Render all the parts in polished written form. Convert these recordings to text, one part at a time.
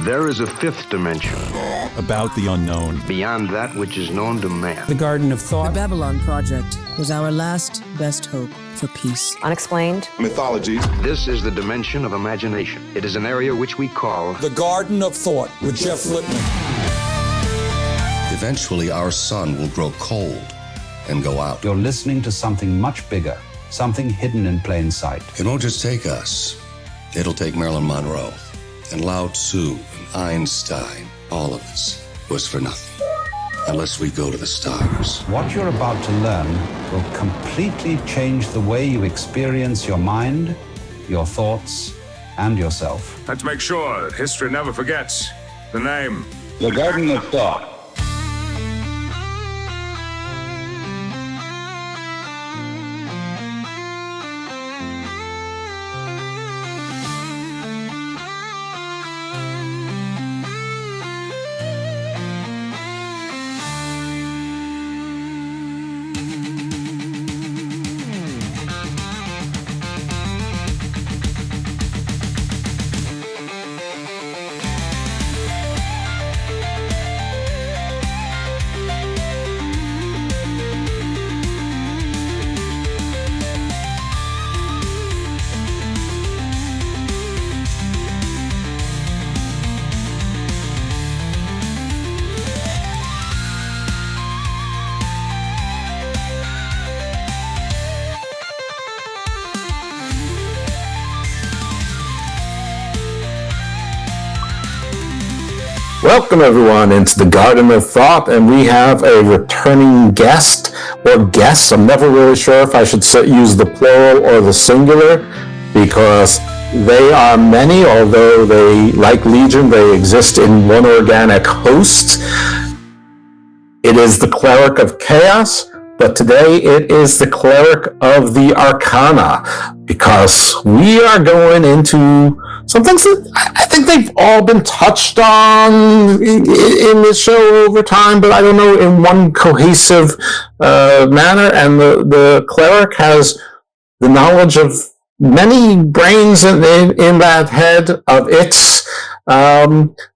There is a fifth dimension. About the unknown. Beyond that which is known to man. The Garden of Thought. The Babylon Project was our last best hope for peace. Unexplained. Mythologies. This is the dimension of imagination. It is an area which we call... The Garden of Thought with Jeff Lippman. Eventually, our sun will grow cold and go out. You're listening to something much bigger, something hidden in plain sight. It won't just take us. It'll take Marilyn Monroe and Lao Tzu and Einstein. All of this was for nothing, unless we go to the stars. What you're about to learn will completely change the way you experience your mind, your thoughts, and yourself. Let's make sure that history never forgets the name. The Garden of Thought. Welcome everyone into the Garden of Thought, and we have a returning guest or guests. I'm never really sure if I should use the plural or the singular, because they are many, although they, like Legion, they exist in one organic host. It is the Cleric of Chaos, but today it is the Cleric of the Arcana, because we are going into some things that I think they've all been touched on in this show over time, but I don't know, in one cohesive manner. And the Cleric has the knowledge of many brains in that head of its.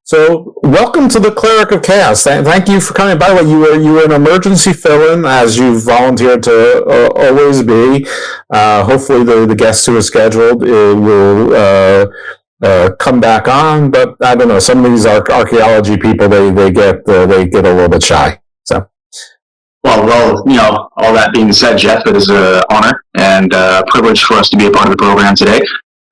So welcome to the Cleric of Chaos. Thank you for coming. By the way, you were an emergency fill-in, as you've volunteered to always be. Hopefully the guests who are scheduled will come back on, but I don't know. Some of these archaeology people, they get a little bit shy. So. Well, you know, all that being said, Jeff, it is an honor and a privilege for us to be a part of the program today.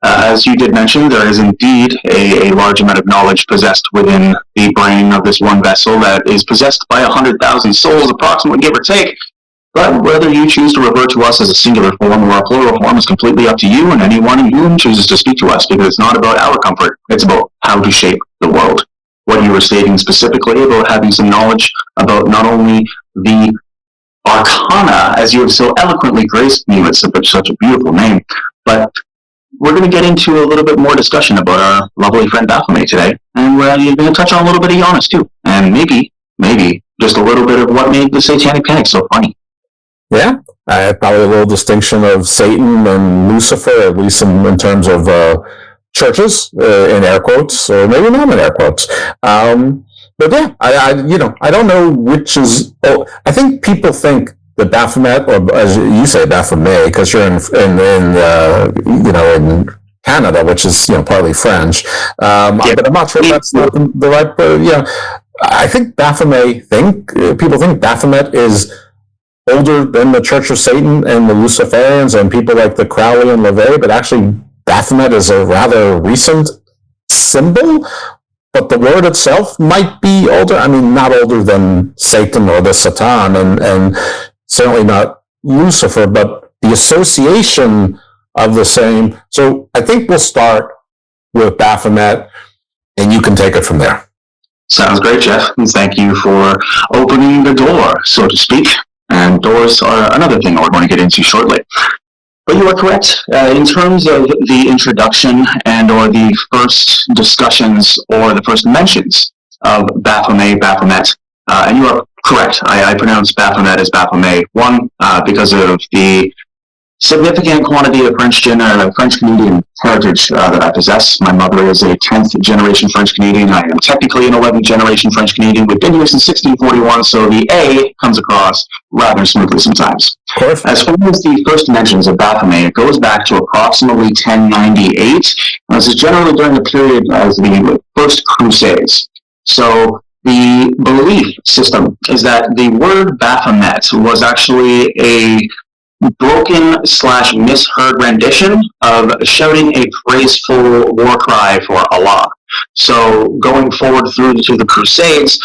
As you did mention, there is indeed a large amount of knowledge possessed within the brain of this one vessel that is possessed by 100,000 souls, approximately, give or take. But whether you choose to refer to us as a singular form or a plural form is completely up to you and anyone who chooses to speak to us, because it's not about our comfort, it's about how to shape the world. What you were stating specifically about having some knowledge about not only the Arcana, as you have so eloquently graced me with such a beautiful name, but we're going to get into a little bit more discussion about our lovely friend Baphomet today, and we're going to touch on a little bit of Giannis too, and maybe just a little bit of what made the Satanic Panic so funny. Yeah, probably a little distinction of Satan and Lucifer, at least in terms of churches, in air quotes, or maybe not in air quotes. But yeah, I don't know which is. Oh, I think people think that Baphomet, or as you say, Baphomet, because you're in Canada, which is partly French. But I'm not sure if that's the right. I think people think Baphomet is older than the Church of Satan and the Luciferians and people like the Crowley and LaVey, but actually Baphomet is a rather recent symbol, but the word itself might be older. I mean, not older than Satan or the Satan, and certainly not Lucifer, but the association of the same. So I think we'll start with Baphomet, and you can take it from there. Sounds great, Jeff. And thank you for opening the door, so to speak. And doors are another thing we're going to get into shortly. But you are correct. In terms of the introduction and or the first discussions or the first mentions of Baphomet, and you are correct. I pronounce Baphomet as Baphomet. One, because of the significant quantity of French Canadian heritage that I possess. My mother is a 10th generation French Canadian. I am technically an 11th generation French Canadian. We've been here since 1641, so the A comes across rather smoothly sometimes. As far as the first mentions of Baphomet, it goes back to approximately 1098. And this is generally during the period as the First Crusades. So the belief system is that the word Baphomet was actually a broken/misheard rendition of shouting a praiseful war cry for Allah. So going forward through to the Crusades,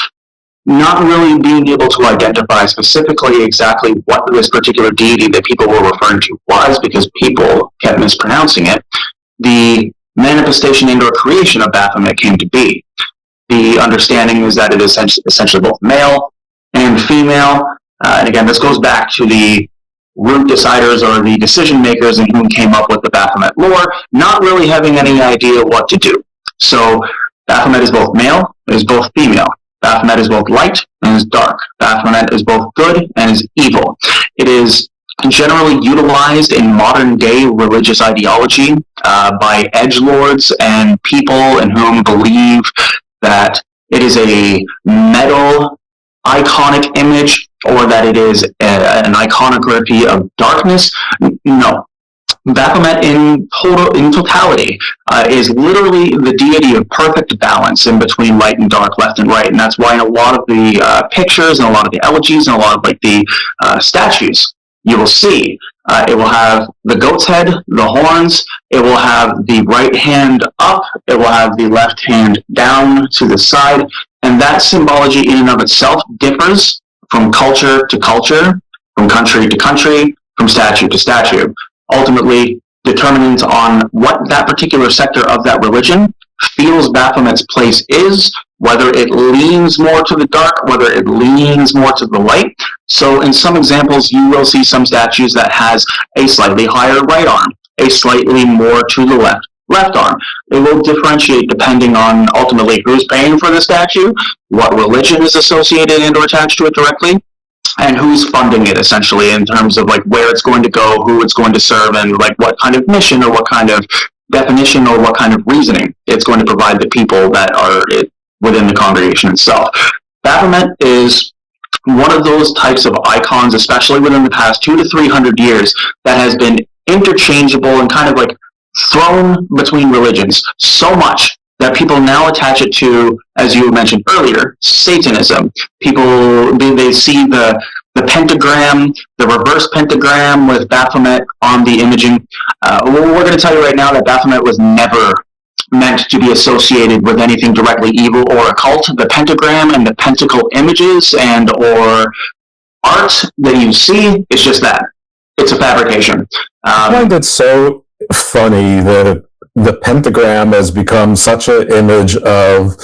not really being able to identify specifically exactly what this particular deity that people were referring to was, because people kept mispronouncing it, the manifestation and or creation of Baphomet came to be. The understanding is that it is essentially both male and female. And again, this goes back to the root deciders or the decision makers and whom came up with the Baphomet lore, not really having any idea what to do. So Baphomet is both male, it is both female. Baphomet is both light and is dark. Baphomet is both good and is evil. It is generally utilized in modern day religious ideology by edgelords and people in whom believe that it is a metal iconic image or that it is an iconography of darkness. No. Baphomet in totality is literally the deity of perfect balance in between light and dark, left and right, and that's why in a lot of the pictures and a lot of the elegies and a lot of like the statues you will see it will have the goat's head, the horns, it will have the right hand up, it will have the left hand down to the side, and that symbology in and of itself differs from culture to culture, from country to country, from statue to statue, ultimately determinant on what that particular sector of that religion feels Baphomet's place is, whether it leans more to the dark, whether it leans more to the light. So in some examples, you will see some statues that has a slightly higher right arm, a slightly more to the left arm. It will differentiate depending on ultimately who's paying for the statue, what religion is associated and or attached to it directly, and who's funding it essentially in terms of like where it's going to go, who it's going to serve, and like what kind of mission or what kind of definition or what kind of reasoning it's going to provide the people that are within the congregation itself. Baphomet is one of those types of icons, especially within the past 200 to 300 years, that has been interchangeable and kind of like thrown between religions so much that people now attach it to, as you mentioned earlier, Satanism. People, they see the pentagram, the reverse pentagram with Baphomet on the imaging. We're going to tell you right now that Baphomet was never meant to be associated with anything directly evil or occult. The pentagram and the pentacle images and or art that you see is just that. It's a fabrication. I find it so funny that the pentagram has become such an image of,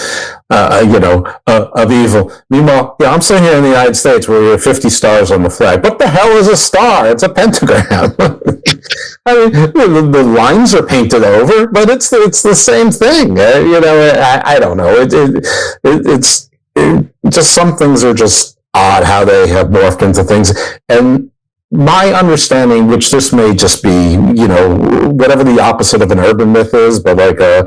of evil. Meanwhile, I'm sitting here in the United States where we have 50 stars on the flag. What the hell is a star? It's a pentagram. I mean, the lines are painted over, but it's the same thing. I don't know. It's just some things are just odd how they have morphed into things. And my understanding, which this may just be, whatever the opposite of an urban myth is, but like a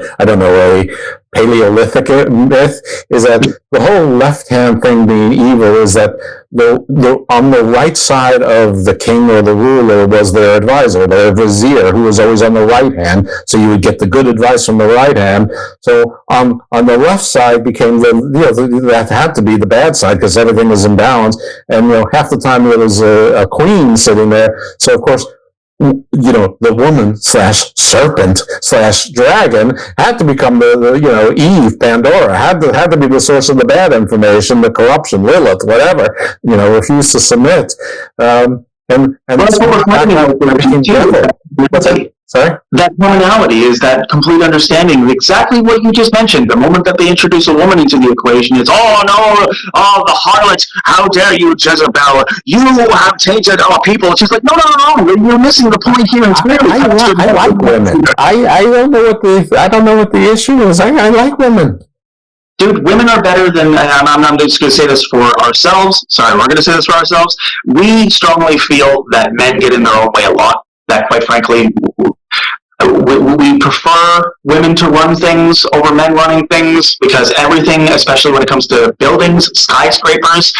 Paleolithic myth, is that the whole left-hand thing being evil is that on the right side of the king or the ruler was their advisor, their vizier, who was always on the right hand, so you would get the good advice from the right hand. So on the left side became that had to be the bad side because everything was in balance, and half the time there was a queen sitting there. So of course, the woman / dragon had to become the Eve, Pandora, had to be the source of the bad information, the corruption, Lilith, whatever, refused to submit. And that's what Sorry? That commonality is that complete understanding of exactly what you just mentioned. The moment that they introduce a woman into the equation, it's, oh no, oh, the harlot, how dare you, Jezebel, you have tainted our people. She's like, no, you're missing the point here. I like women. I don't know what the issue is. I like women. Dude, women are better than, I'm just going to say this for ourselves. Sorry, we're going to say this for ourselves. We strongly feel that men get in their own way a lot. that quite frankly, we prefer women to run things over men running things, because everything, especially when it comes to buildings, skyscrapers,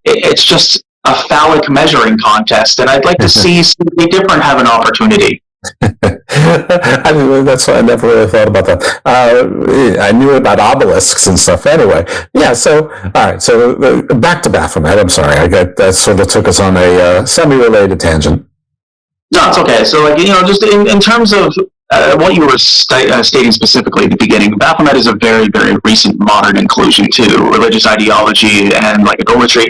it's just a phallic measuring contest, and I'd like to see something different have an opportunity. I mean, that's why I never really thought about that. I knew about obelisks and stuff anyway. Yeah, so, all right, so back to Baphomet. I'm sorry, that sort of took us on a semi-related tangent. No, it's okay. So, just in terms of what you were stating specifically at the beginning, Baphomet is a very, very recent modern inclusion to religious ideology and idolatry.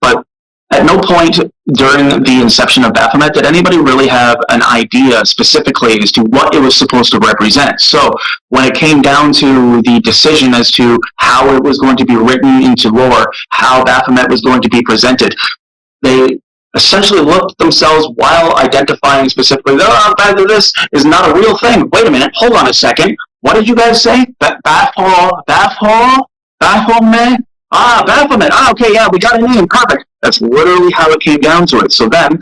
But at no point during the inception of Baphomet did anybody really have an idea specifically as to what it was supposed to represent. So when it came down to the decision as to how it was going to be written into lore, how Baphomet was going to be presented, they essentially looked at themselves while identifying specifically, this is not a real thing. Wait a minute, hold on a second. What did you guys say? Baphomet? Baphomet. Okay, yeah, we got a name. Perfect. That's literally how it came down to it. So then,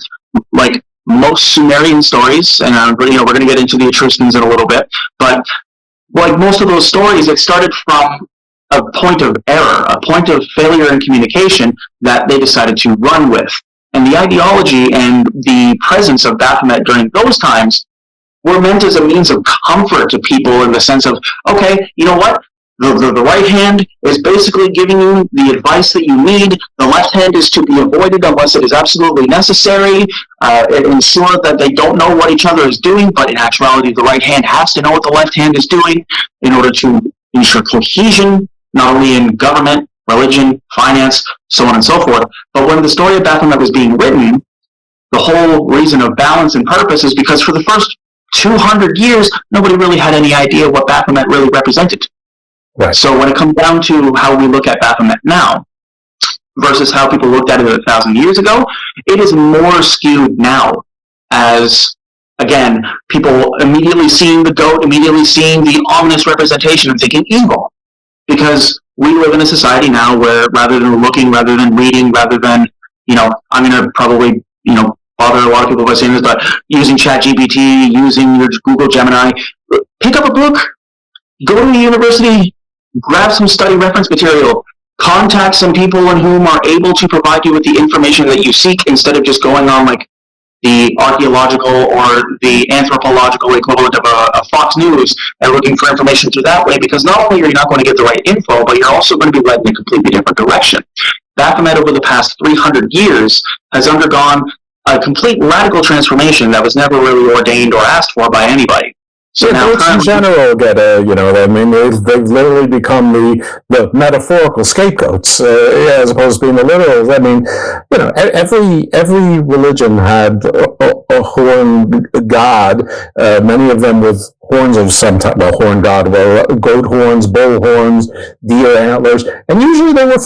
like most Sumerian stories, and we're going to get into the Etruscans in a little bit, but like most of those stories, it started from a point of error, a point of failure in communication that they decided to run with. And the ideology and the presence of Baphomet during those times were meant as a means of comfort to people, in the sense of, okay, you know what? The right hand is basically giving you the advice that you need. The left hand is to be avoided unless it is absolutely necessary. Ensure that they don't know what each other is doing, but in actuality, the right hand has to know what the left hand is doing in order to ensure cohesion, not only in government, religion, finance, so on and so forth. But when the story of Baphomet was being written, the whole reason of balance and purpose is because for the first 200 years, nobody really had any idea what Baphomet really represented. Right. So when it comes down to how we look at Baphomet now versus how people looked at it 1,000 years ago, it is more skewed now as, again, people immediately seeing the goat, immediately seeing the ominous representation and thinking evil. Because we live in a society now where rather than looking, rather than reading, rather than, I'm going to probably, bother a lot of people by saying this, but using ChatGPT, using your Google Gemini, pick up a book, go to the university, grab some study reference material, contact some people in whom are able to provide you with the information that you seek, instead of just going on the archaeological or the anthropological equivalent of a Fox News and looking for information through that way, because not only are you not going to get the right info, but you're also going to be led in a completely different direction. Baphomet over the past 300 years has undergone a complete radical transformation that was never really ordained or asked for by anybody. So now in general get they've literally become the metaphorical scapegoats as opposed to being the literal. I mean, every religion had a horn god, many of them with horns of some type, horn god, goat horns, bull horns, deer antlers, and usually they were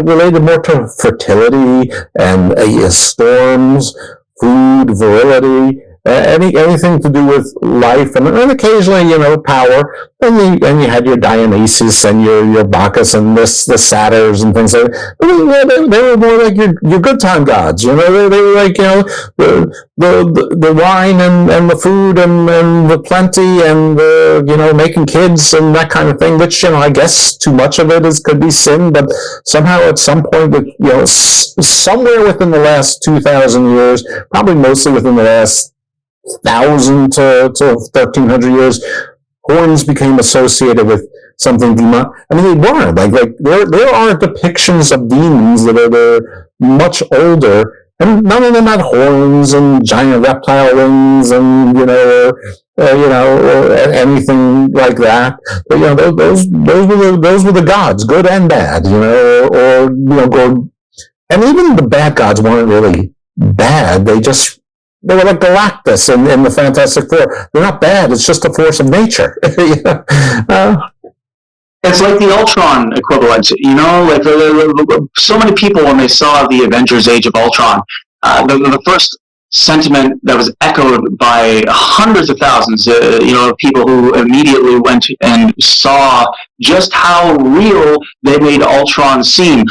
related more to fertility and storms, food, virility. Anything to do with life, and occasionally, power. And you had your Dionysus and your Bacchus and the satyrs and things like that. They were more like your good time gods. They were like the wine and the food and the plenty and making kids and that kind of thing. Which I guess too much of it could be sin, but somehow at some point, somewhere within the last 2,000 years, probably mostly within the last 1,000 to 1,300 years, horns became associated with something demonic. I mean, they were like there are depictions of demons that are much older, and none of them had horns and giant reptile wings and or anything like that. But those were the gods, good and bad. And even the bad gods weren't really bad. They were like Galactus in the Fantastic Four. They're not bad. It's just a force of nature. It's like the Ultron equivalent. So many people, when they saw the Avengers: Age of Ultron, the first sentiment that was echoed by hundreds of thousands, of people who immediately went and saw just how real they made Ultron seem.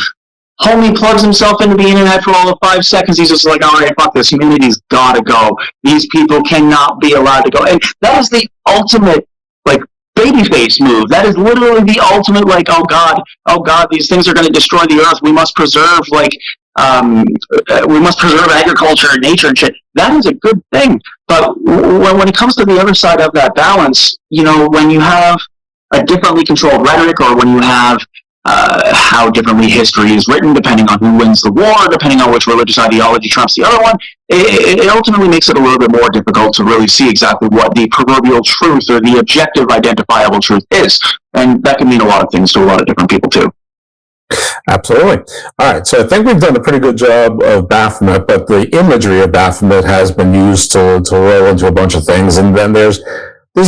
Homie plugs himself into the internet for all of 5 seconds. He's just like, all right, fuck this. Humanity's gotta go. These people cannot be allowed to go. And that is the ultimate, like, babyface move. That is literally the ultimate, like, oh God, these things are going to destroy the earth. We must preserve, like, we must preserve agriculture and nature and shit. That is a good thing. But when it comes to the other side of that balance, you know, when you have a differently controlled rhetoric, or when you have how differently history is written, depending on who wins the war, depending on which religious ideology trumps the other one, it ultimately makes it a little bit more difficult to really see exactly what the proverbial truth or the objective identifiable truth is. And that can mean a lot of things to a lot of different people too. Absolutely. All right, so I think we've done a pretty good job of Baphomet, but the imagery of Baphomet has been used to roll into a bunch of things, and then there's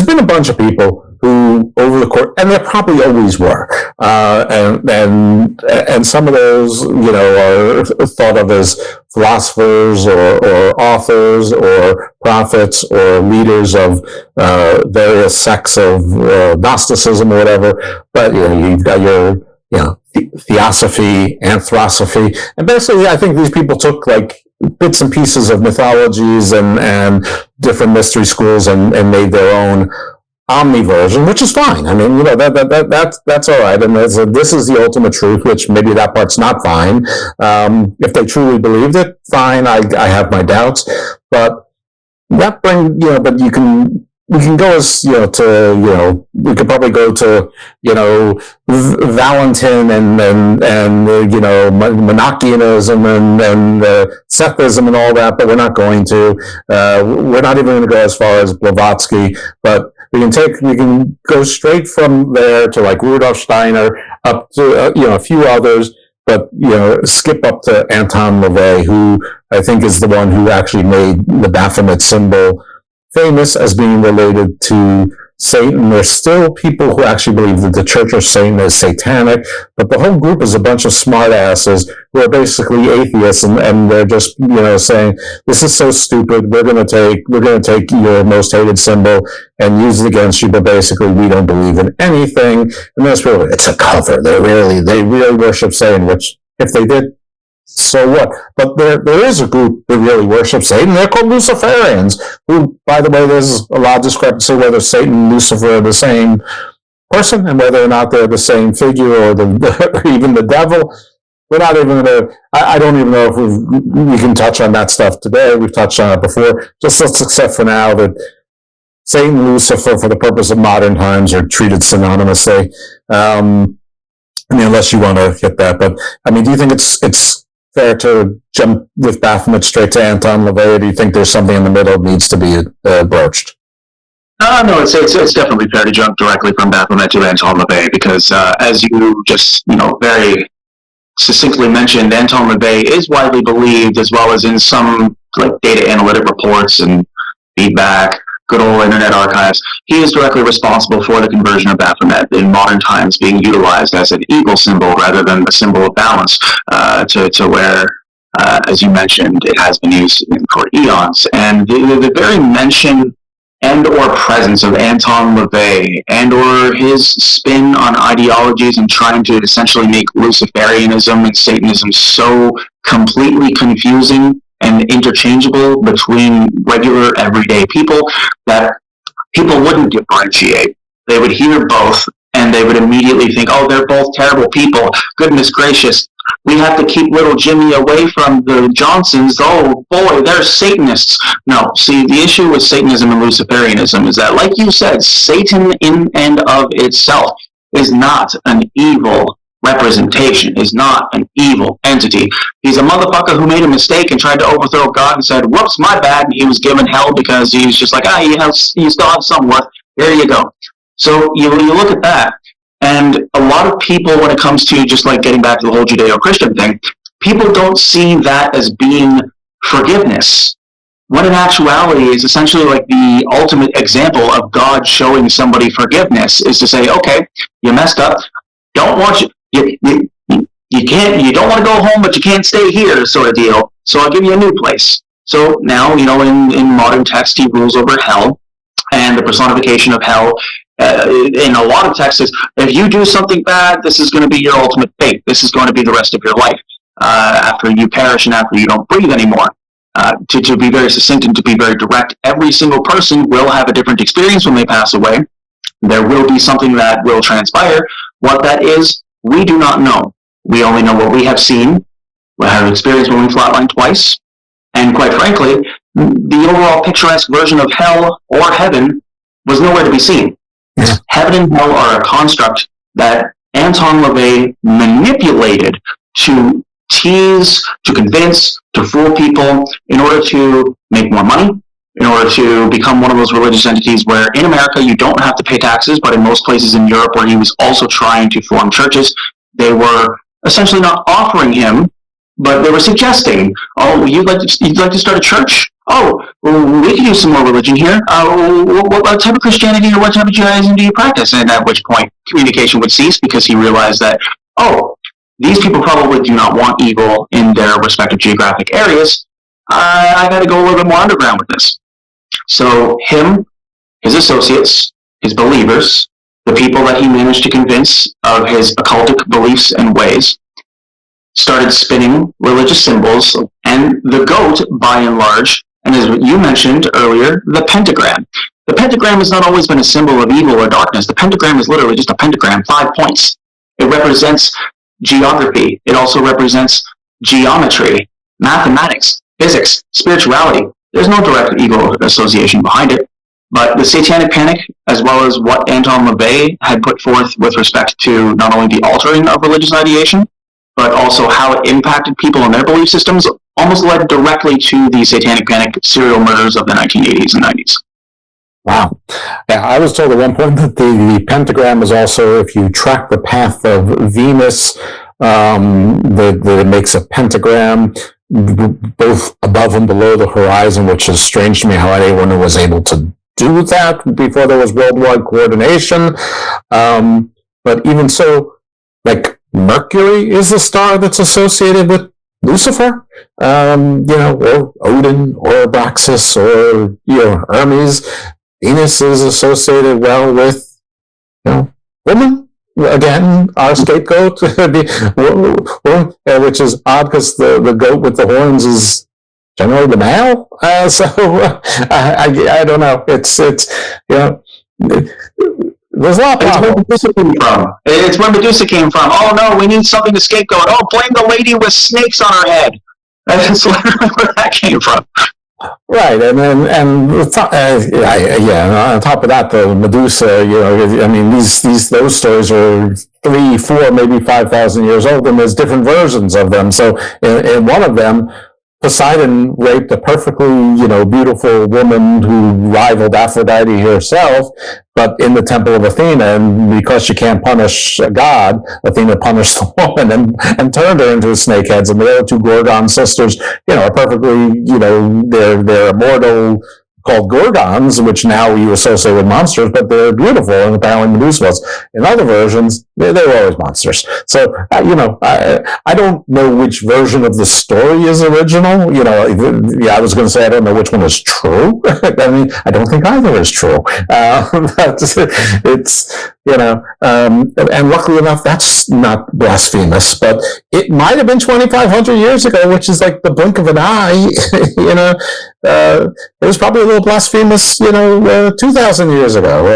been a bunch of people who, over the course, and there probably always were, and some of those, you know, are thought of as philosophers or authors or prophets or leaders of various sects of Gnosticism or whatever. But, you know, you've got your, you know, theosophy, anthroposophy, and basically I think these people took like bits and pieces of mythologies and different mystery schools and made their own omni version, which is fine. I mean, you know, that's all right. And this is the ultimate truth, which maybe that part's not fine. If they truly believed it, fine. I have my doubts, but that but we can go as, you know, to, you know, we could probably go to, you know, Valentin and you know, Monarchianism and Sethism and all that, but we're not going to. We're not even going to go as far as Blavatsky, but we can go straight from there to like Rudolf Steiner up to, you know, a few others, but, you know, skip up to Anton LaVey, who I think is the one who actually made the Baphomet symbol famous as being related to Satan. There's still people who actually believe that the Church of Satan is satanic, but the whole group is a bunch of smartasses who are basically atheists, and they're just, you know, saying, this is so stupid, we're going to take your most hated symbol and use it against you, but basically we don't believe in anything. And that's really, it's a cover. They really worship Satan, which if they did, so what? But there is a group that really worships Satan. They're called Luciferians, who, by the way, there's a lot of discrepancy whether Satan and Lucifer are the same person and whether or not they're the same figure or even the devil. We're not even going to, I don't even know if we can touch on that stuff today. We've touched on it before. Just let's accept for now that Satan and Lucifer, for the purpose of modern times, are treated synonymously. I mean, unless you want to get that. But, I mean, do you think it's fair to jump with Baphomet straight to Anton LaVey, or do you think there's something in the middle that needs to be broached? No, it's definitely fair to jump directly from Baphomet to Anton LaVey, because as you just, you know, very succinctly mentioned, Anton LaVey is widely believed, as well as in some like data analytic reports and feedback, good old Internet Archives, he is directly responsible for the conversion of Baphomet in modern times being utilized as an evil symbol rather than the symbol of balance, to where, as you mentioned, it has been used for eons. And the very mention and or presence of Anton LaVey and or his spin on ideologies and trying to essentially make Luciferianism and Satanism so completely confusing and interchangeable between regular everyday people that people wouldn't differentiate. They would hear both and they would immediately think, oh, they're both terrible people. Goodness gracious, we have to keep little Jimmy away from the Johnsons. Oh boy, they're Satanists. No, see, the issue with Satanism and Luciferianism is that, like you said, Satan in and of itself is not an evil representation, is not an evil entity. He's a motherfucker who made a mistake and tried to overthrow God and said, whoops, my bad, and he was given hell because he was just like, you still have some worth, here you go. So you look at that, and a lot of people, when it comes to just like getting back to the whole Judeo-Christian thing, people don't see that as being forgiveness, when in actuality is essentially like the ultimate example of God showing somebody forgiveness is to say, okay, you messed up, don't want you, you don't want to go home, but you can't stay here, sort of deal. So I'll give you a new place. So now, you know, in modern text, he rules over hell, and the personification of hell in a lot of texts is, if you do something bad, this is going to be your ultimate fate. This is going to be the rest of your life. after you perish and after you don't breathe anymore. To be very succinct and to be very direct, every single person will have a different experience when they pass away. There will be something that will transpire. What that is, we do not know. We only know what we have seen, we have experienced when we flatlined twice, and quite frankly, the overall picturesque version of hell or heaven was nowhere to be seen. Yeah. Heaven and hell are a construct that Anton LaVey manipulated to tease, to convince, to fool people in order to make more money, in order to become one of those religious entities where in America you don't have to pay taxes, but in most places in Europe where he was also trying to form churches, they were essentially not offering him, but they were suggesting, oh, you'd like to start a church? Oh, we can use some more religion here. What type of Christianity or what type of Judaism do you practice? And at which point communication would cease because he realized that, oh, these people probably do not want evil in their respective geographic areas. I got to go a little bit more underground with this. So him, his associates, his believers, the people that he managed to convince of his occultic beliefs and ways, started spinning religious symbols, and the goat, by and large, and as you mentioned earlier, the pentagram. The pentagram has not always been a symbol of evil or darkness. The pentagram is literally just a pentagram, 5 points. It represents geography. It also represents geometry, mathematics, physics, spirituality. There's no direct evil association behind it. But the Satanic Panic, as well as what Anton LaVey had put forth with respect to not only the altering of religious ideation, but also how it impacted people and their belief systems, almost led directly to the Satanic Panic serial murders of the 1980s and 90s. Wow. Yeah, I was told at one point that the pentagram is also, if you track the path of Venus, that it makes a pentagram both above and below the horizon, which is strange to me how anyone was able to do that before there was worldwide coordination. But even so, like Mercury is the star that's associated with Lucifer, or Odin, or Abraxas, or, Hermes. Venus is associated well with, woman. Again, our scapegoat, which is odd because the goat with the horns is generally the male. I don't know. It's there's a lot of problems. It's where Medusa came from. Oh no, we need something to scapegoat. Oh, blame the lady with snakes on her head. That's literally where that came from. Right, and on top of that, the Medusa, those stories are 3, 4, maybe 5,000 years old, and there's different versions of them. So in one of them, Poseidon raped a perfectly, beautiful woman who rivaled Aphrodite herself, but in the temple of Athena, and because she can't punish a god, Athena punished the woman and turned her into snakeheads. And the other two Gorgon sisters, are perfectly, they're immortal, called Gorgons, which now you associate with monsters, but they're beautiful, and apparently Medusa was. In other versions, they were always monsters. So, I don't know which version of the story is original. I was going to say I don't know which one is true. I don't think either is true. And luckily enough, that's not blasphemous, but it might have been 2,500 years ago, which is like the blink of an eye. It was probably a little blasphemous, 2,000 years ago,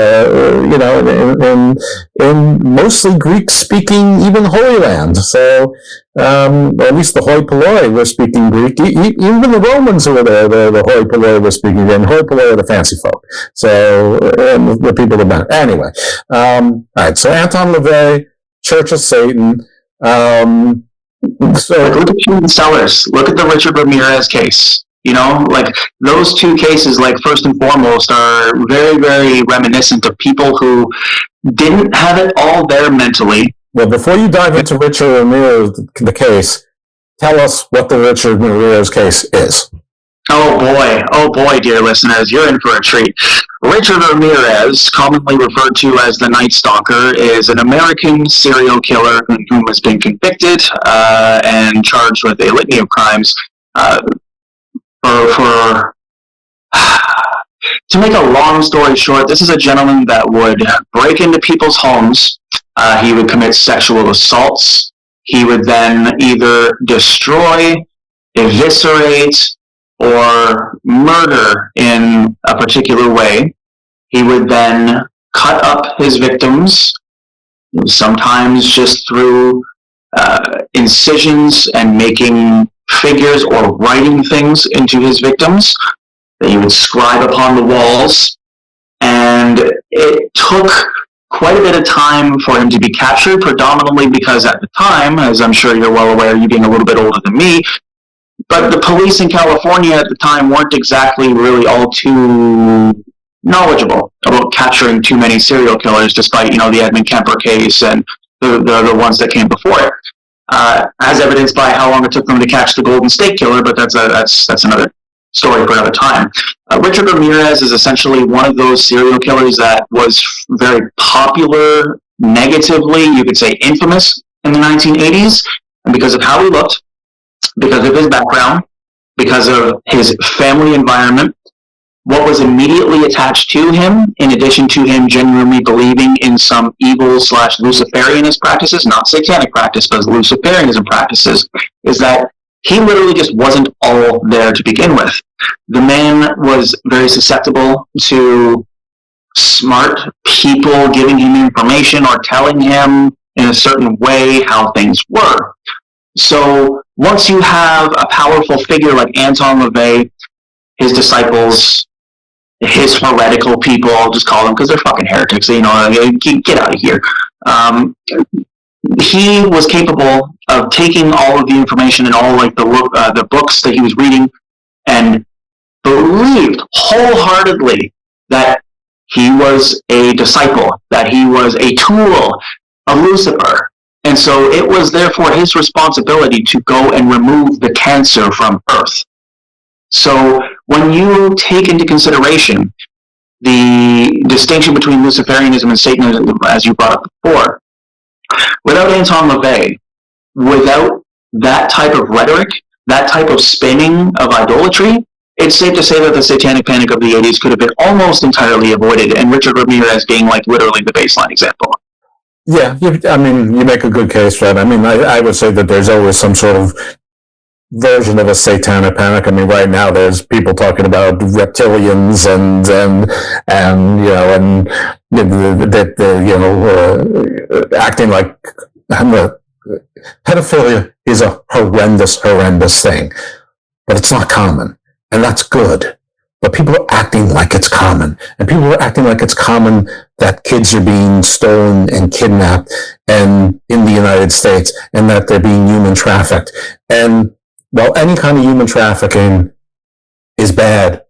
in mostly Greek-speaking, even Holy Land. So, at least the hoi polloi were speaking Greek. Even the Romans who were there, the hoi polloi were speaking Greek. Hoi polloi are the fancy folk. So, the people that matter. Anyway, all right. So Anton LaVey, Chruch of Satan. So look at Human Sellers. Look at the Richard Ramirez case. Those two cases, first and foremost, are very, very reminiscent of people who didn't have it all there mentally. Well, before you dive into Richard Ramirez, the case, tell us what the Richard Ramirez case is. Oh boy, dear listeners, you're in for a treat. Richard Ramirez, commonly referred to as the Night Stalker, is an American serial killer who has been convicted and charged with a litany of crimes. To make a long story short, this is a gentleman that would break into people's homes. He would commit sexual assaults. he would then either destroy, eviscerate, or murder in a particular way. He would then cut up his victims, sometimes just through incisions and making figures or writing things into his victims that he would scribe upon the walls. And it took quite a bit of time for him to be captured, predominantly because at the time, as I'm sure you're well aware, you being a little bit older than me, but the police in California at the time weren't exactly really all too knowledgeable about capturing too many serial killers, despite, the Edmund Kemper case and the ones that came before it, as evidenced by how long it took them to catch the Golden State Killer, but that's another story for another time. Richard Ramirez is essentially one of those serial killers that was very popular, negatively, you could say infamous, in the 1980s, and because of how he looked, because of his background, because of his family environment, what was immediately attached to him, in addition to him genuinely believing in some evil/Luciferianist practices, not satanic practice, but Luciferianism practices, is that he literally just wasn't all there to begin with. The man was very susceptible to smart people giving him information or telling him in a certain way how things were. So once you have a powerful figure like Anton LaVey, his disciples, his heretical people, I'll just call them because they're fucking heretics, get out of here. He was capable of taking all of the information and all the books that he was reading and believed wholeheartedly that he was a disciple, that he was a tool of Lucifer. And so it was therefore his responsibility to go and remove the cancer from Earth. So when you take into consideration the distinction between Luciferianism and Satanism, as you brought up before, without Anton LaVey, without that type of rhetoric, that type of spinning of idolatry, it's safe to say that the Satanic Panic of the 80s could have been almost entirely avoided, and Richard Ramirez being literally the baseline example. Yeah, you make a good case for that. I would say that there's always some sort of version of a satanic panic. Right now there's people talking about reptilians and acting like pedophilia is a horrendous thing, but it's not common, and that's good. But people are acting like it's common, and people are acting like it's common that kids are being stolen and kidnapped and in the United States, and that they're being human trafficked. And while any kind of human trafficking is bad,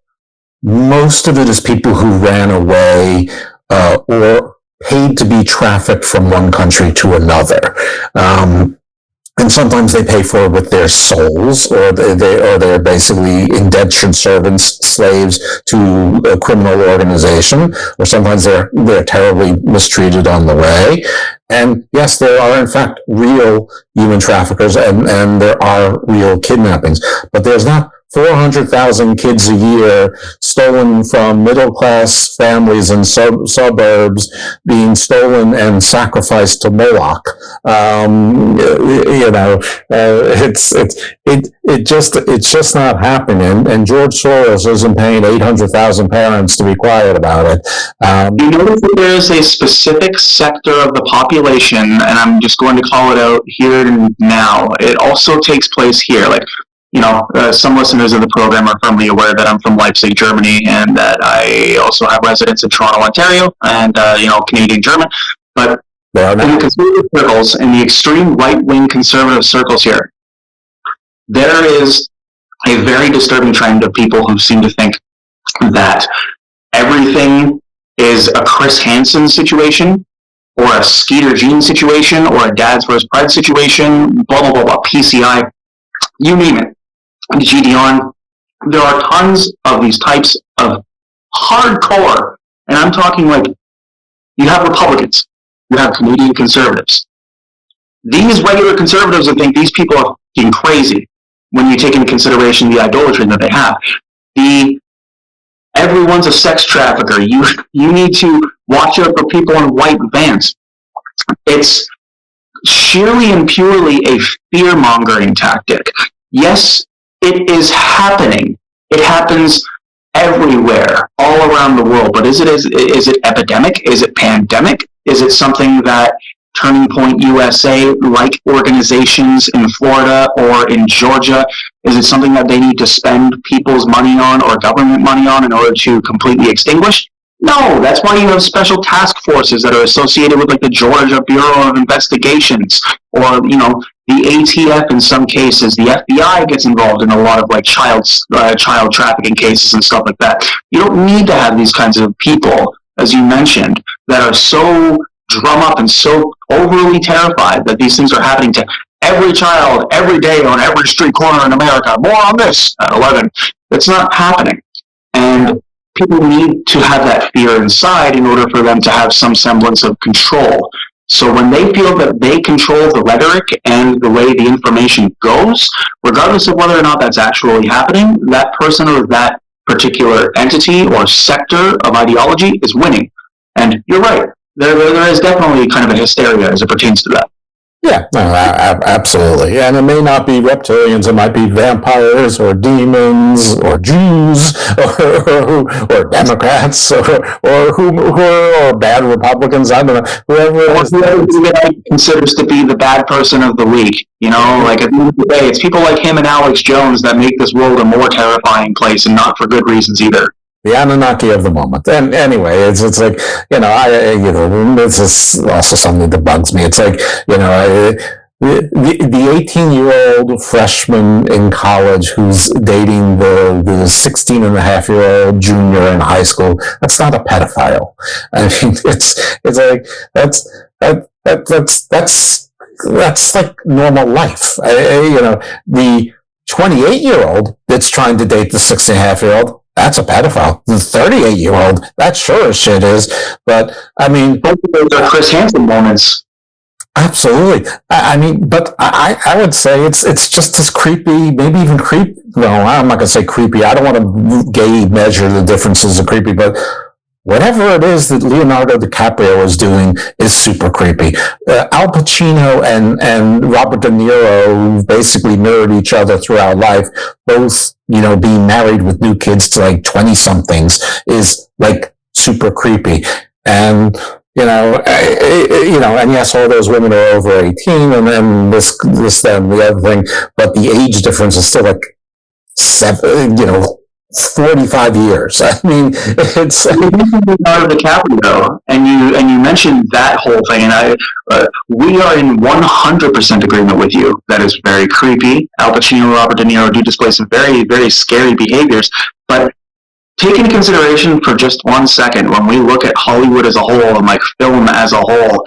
most of it is people who ran away or paid to be trafficked from one country to another. And sometimes they pay for it with their souls, or they're basically indentured servants, slaves to a criminal organization, or sometimes they're terribly mistreated on the way. And yes, there are in fact real human traffickers, and there are real kidnappings, but there's not 400,000 kids a year stolen from middle-class families in suburbs being stolen and sacrificed to Moloch. It's just not happening. And George Soros isn't paying 800,000 parents to be quiet about it. You notice that there is a specific sector of the population, and I'm just going to call it out here and now. It also takes place here. Some listeners of the program are firmly aware that I'm from Leipzig, Germany, and that I also have residence in Toronto, Ontario, and, Canadian German. But in the conservative circles, in the extreme right-wing conservative circles here, there is a very disturbing trend of people who seem to think that everything is a Chris Hansen situation, or a Skeeter Jean situation, or a Dads vs. Pride situation, blah, blah, blah, blah, PCI, you name it. GDON, there are tons of these types of hardcore, and I'm talking you have Republicans, you have Canadian conservatives. These regular conservatives would think these people are fucking crazy when you take into consideration the idolatry that they have. Everyone's a sex trafficker. You need to watch out for people in white vans. It's sheerly and purely a fear-mongering tactic. Yes, it is happening. It happens everywhere, all around the world. But is it epidemic? Is it pandemic? Is it something that Turning Point USA, like organizations in Florida or in Georgia, is it something that they need to spend people's money on or government money on in order to completely extinguish? No, that's why you have special task forces that are associated with like the Georgia Bureau of Investigations, or the ATF in some cases. The FBI gets involved in a lot of like child trafficking cases and stuff like that. You don't need to have these kinds of people, as you mentioned, that are so drum up and so overly terrified that these things are happening to every child every day on every street corner in America. More on this at 11. It's not happening. And people need to have that fear inside in order for them to have some semblance of control. So when they feel that they control the rhetoric and the way the information goes, regardless of whether or not that's actually happening, that person or that particular entity or sector of ideology is winning. And you're right. There is definitely kind of a hysteria as it pertains to that. Yeah, no, absolutely. And it may not be reptilians, it might be vampires or demons or Jews or Democrats or bad Republicans. I don't know. Whoever considers to be the bad person of the week. Like at the end of the day, it's people like him and Alex Jones that make this world a more terrifying place, and not for good reasons either. The Anunnaki of the moment. And anyway, it's like, this is also something that bugs me. It's like, the 18-year-old freshman in college who's dating the 16 and a half year old junior in high school, that's not a pedophile. I mean, it's like, that's like normal life. The 28-year-old that's trying to date the 16 and a half year old, that's a pedophile. The 38-year-old, that sure as shit is. But, I mean... Those are Chris Hansen moments. Absolutely. But I would say it's just as creepy, maybe even creepy. No, I'm not going to say creepy. I don't want to gay measure the differences of creepy, but whatever it is that Leonardo DiCaprio is doing is super creepy. Al Pacino and Robert De Niro basically mirrored each other throughout life. Both, being married with new kids to like 20-somethings is like super creepy. And, and yes, all those women are over 18 and then this, that, and the other thing, but the age difference is still like 45 years. I mean, it's Leonardo DiCaprio, and you mentioned that whole thing, and we are in 100% agreement with you. That is very creepy. Al Pacino and Robert De Niro do display some very, very scary behaviors, but take into consideration for just 1 second, when we look at Hollywood as a whole and like film as a whole,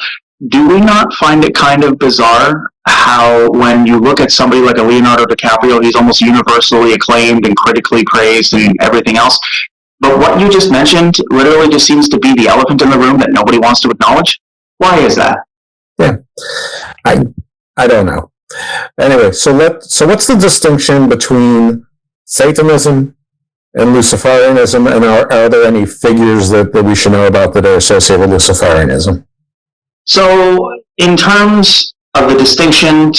do we not find it kind of bizarre how when you look at somebody like a Leonardo DiCaprio, he's almost universally acclaimed and critically praised and everything else, but what you just mentioned literally just seems to be the elephant in the room that nobody wants to acknowledge? Why is that? Yeah, I don't know. Anyway, so what's the distinction between Satanism and Luciferianism, and are there any figures that we should know about that are associated with Luciferianism? So, in terms of the distinction,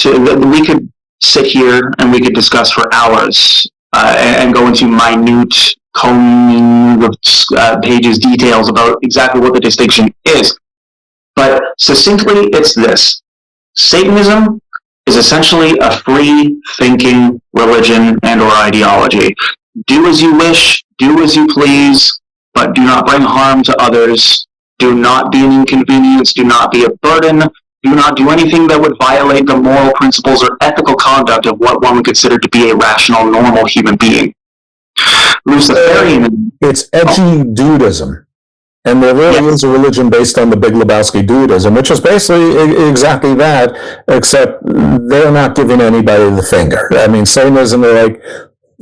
we could sit here and we could discuss for hours and go into minute combing of pages details about exactly what the distinction is. But succinctly, it's this. Satanism is essentially a free-thinking religion and or ideology. Do as you wish, do as you please, but do not bring harm to others. Do not be an inconvenience. Do not be a burden. Do not do anything that would violate the moral principles or ethical conduct of what one would consider to be a rational, normal human being. Luciferian. It's edgy dudism. And there really is a religion based on the Big Lebowski dudism, which is basically exactly that, except they're not giving anybody the finger. I mean, Satanism, they're like,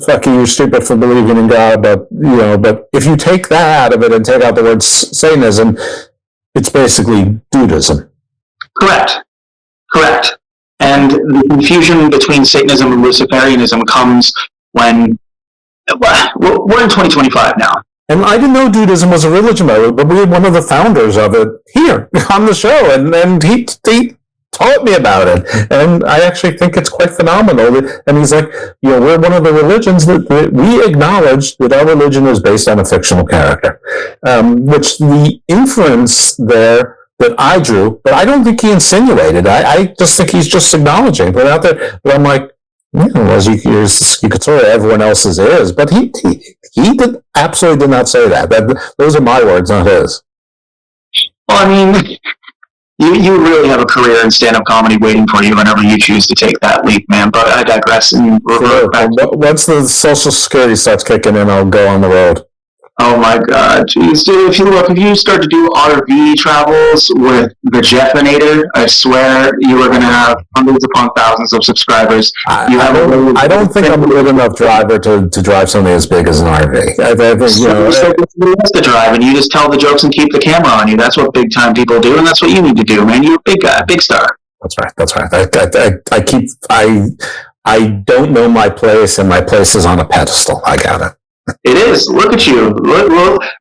fuck you, you're stupid for believing in God, but if you take that out of it and take out the word Satanism, it's basically dudism. Correct. And the confusion between Satanism and Luciferianism comes when we're in 2025 now. And I didn't know dudism was a religion, but we had one of the founders of it here on the show, and he taught me about it. And I actually think it's quite phenomenal. And he's like, we're one of the religions that we acknowledge that our religion is based on a fictional character, which the inference there that I drew, but I don't think he insinuated. I just think he's just acknowledging, put it out there. But I'm like, as you could sort of everyone else's is, but he absolutely did not say that. Those are my words, not his. Well, I mean, you really have a career in stand-up comedy waiting for you whenever you choose to take that leap, man. But I digress and revert back. Once the Social Security starts kicking in, I'll go on the road. Oh my God, geez, dude! If you start to do RV travels with the Jeffinator, I swear you are going to have hundreds upon thousands of subscribers. I don't think I'm a good enough driver to drive something as big as an RV. I think to drive, and you just tell the jokes and keep the camera on you. That's what big time people do, and that's what you need to do, man. You're a big guy, big star. That's right. I don't know my place, and my place is on a pedestal. I got it. It is. Look at you.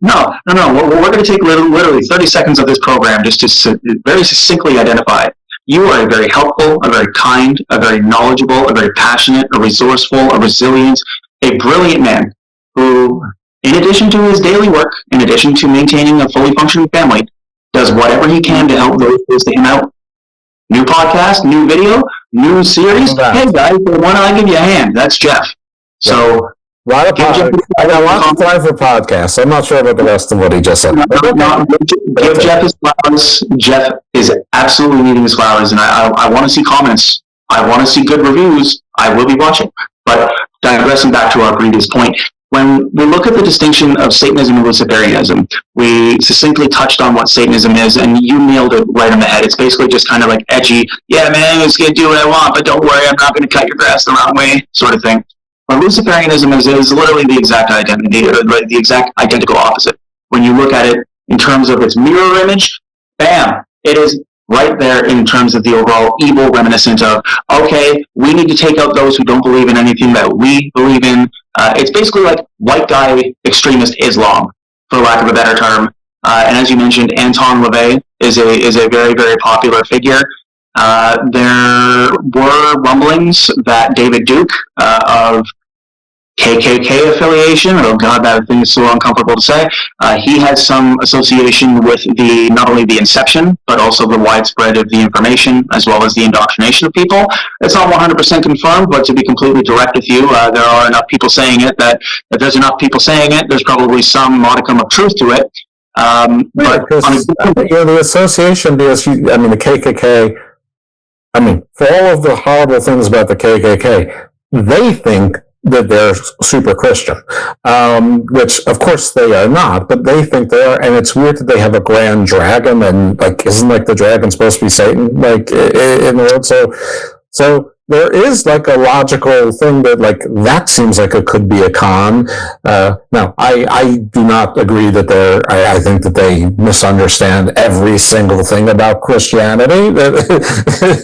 No. We're going to take literally 30 seconds of this program just to very succinctly identify it. You are a very helpful, a very kind, a very knowledgeable, a very passionate, a resourceful, a resilient, a brilliant man who, in addition to his daily work, in addition to maintaining a fully functioning family, does whatever he can to help those close to him out. New podcast, new video, new series. Hey guys, why don't I give you a hand? That's Jeff. So... I got lots of time for podcasts. I'm not sure about the rest of what he just said. Give Jeff his flowers. Jeff is absolutely needing his flowers, and I want to see comments. I want to see good reviews. I will be watching. But digressing back to our previous point, when we look at the distinction of Satanism and Luciferianism, we succinctly touched on what Satanism is, and you nailed it right on the head. It's basically just kind of like edgy, yeah, man, I'm just going to do what I want, but don't worry, I'm not going to cut your grass the wrong way, sort of thing. But Luciferianism is literally the exact identity, or the exact identical opposite. When you look at it in terms of its mirror image, bam, it is right there in terms of the overall evil reminiscent of, okay, we need to take out those who don't believe in anything that we believe in. It's basically like white guy extremist Islam, for lack of a better term. And as you mentioned, Anton LaVey is a very, very popular figure. There were rumblings that David Duke of KKK affiliation, oh God, that thing is so uncomfortable to say, he has some association with not only the inception, but also the widespread of the information, as well as the indoctrination of people. It's not 100% confirmed, but to be completely direct with you, there are enough people saying it that if there's enough people saying it, there's probably some modicum of truth to it. The association, because the KKK, for all of the horrible things about the KKK, they think that they're super Christian, which of course they are not, but they think they are, and it's weird that they have a grand dragon, and isn't the dragon supposed to be Satan, in the world? So there is a logical thing that that seems like it could be a con. Now, I do not agree that I think that they misunderstand every single thing about Christianity that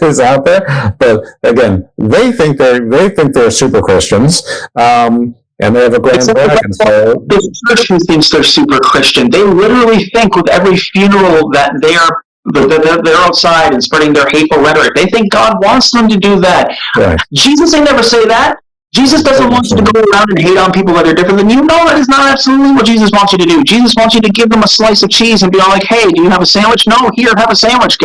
is out there. But again, they think they're super Christians. And they have a grand dragon. So the church who thinks they're super Christian, they literally think with every funeral that they're outside and spreading their hateful rhetoric. They think God wants them to do that. Right. Jesus ain't never say that. Jesus doesn't want you to go around and hate on people that are different than you. No, that is not absolutely what Jesus wants you to do. Jesus wants you to give them a slice of cheese and be all like, hey, do you have a sandwich? No, here, have a sandwich.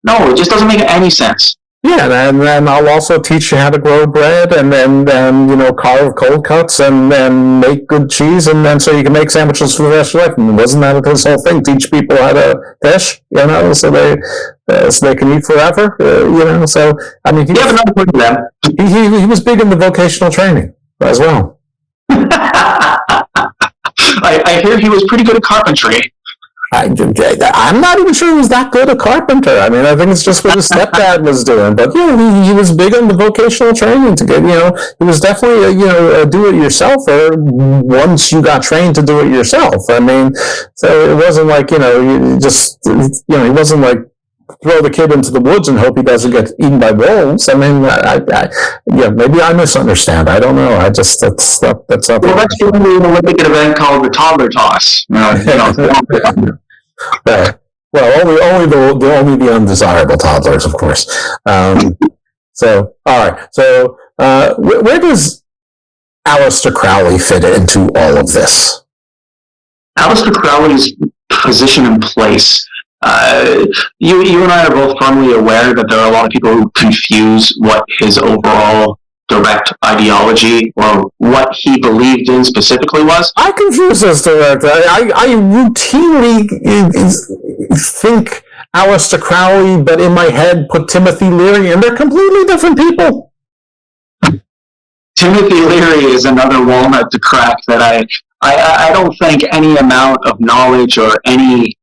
No, it just doesn't make any sense. Yeah, and then I'll also teach you how to grow bread, and then carve cold cuts, and then make good cheese, and then so you can make sandwiches for the rest of your life. And wasn't that his whole thing? Teach people how to fish, so they can eat forever, So he was big in the vocational training as well. I hear he was pretty good at carpentry. I'm not even sure he was that good a carpenter. I think it's just what his stepdad was doing. But he was big on the vocational training to get. He was definitely a do-it-yourselfer once you got trained to do it yourself. So it wasn't he wasn't like throw the kid into the woods and hope he doesn't get eaten by wolves. Maybe I misunderstand. I don't know. that's up. Well, that's going to be an Olympic event called the toddler toss. Well, only the undesirable toddlers, of course. So, all right. So, where does Aleister Crowley fit into all of this? Aleister Crowley's position in place. You and I are both firmly aware that there are a lot of people who confuse what his overall direct ideology or what he believed in specifically was. I confuse this direct. I routinely think Aleister Crowley, but in my head put Timothy Leary, and they're completely different people. Timothy Leary is another walnut to crack that I don't think any amount of knowledge or any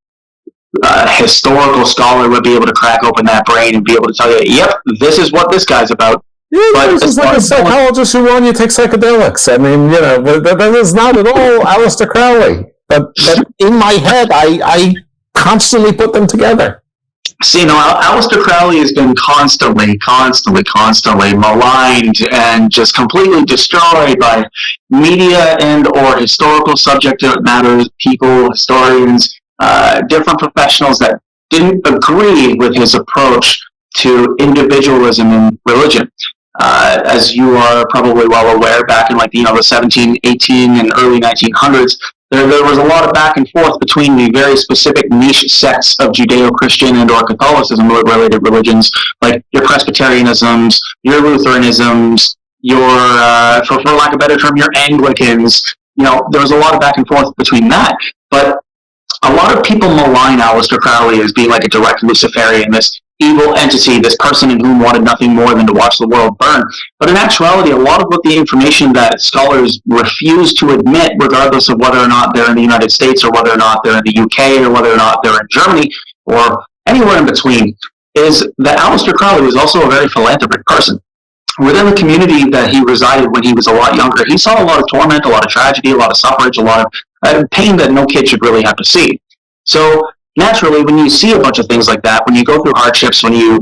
historical scholar would be able to crack open that brain and be able to tell you, yep, this is what this guy's about. Yeah, but this is like a psychologist who wants you to take psychedelics. I mean, that is not at all Aleister Crowley. But in my head, I constantly put them together. See, Aleister Crowley has been constantly maligned and just completely destroyed by media and or historical subject matter people, historians, different professionals that didn't agree with his approach to individualism in religion. As you are probably well aware, back in the 17, 18, and early 1900s, there was a lot of back and forth between the very specific niche sects of Judeo-Christian and or Catholicism-related religions, like your Presbyterianisms, your Lutheranisms, your, for lack of a better term, your Anglicans. There was a lot of back and forth between that, but a lot of people malign Aleister Crowley as being like a direct Luciferian, this evil entity, this person in whom wanted nothing more than to watch the world burn. But in actuality, a lot of what the information that scholars refuse to admit, regardless of whether or not they're in the United States or whether or not they're in the UK or whether or not they're in Germany or anywhere in between, is that Aleister Crowley was also a very philanthropic person. Within the community that he resided when he was a lot younger, he saw a lot of torment, a lot of tragedy, a lot of suffrage, a lot of pain that no kid should really have to see. So naturally, when you see a bunch of things like that, when you go through hardships, when you,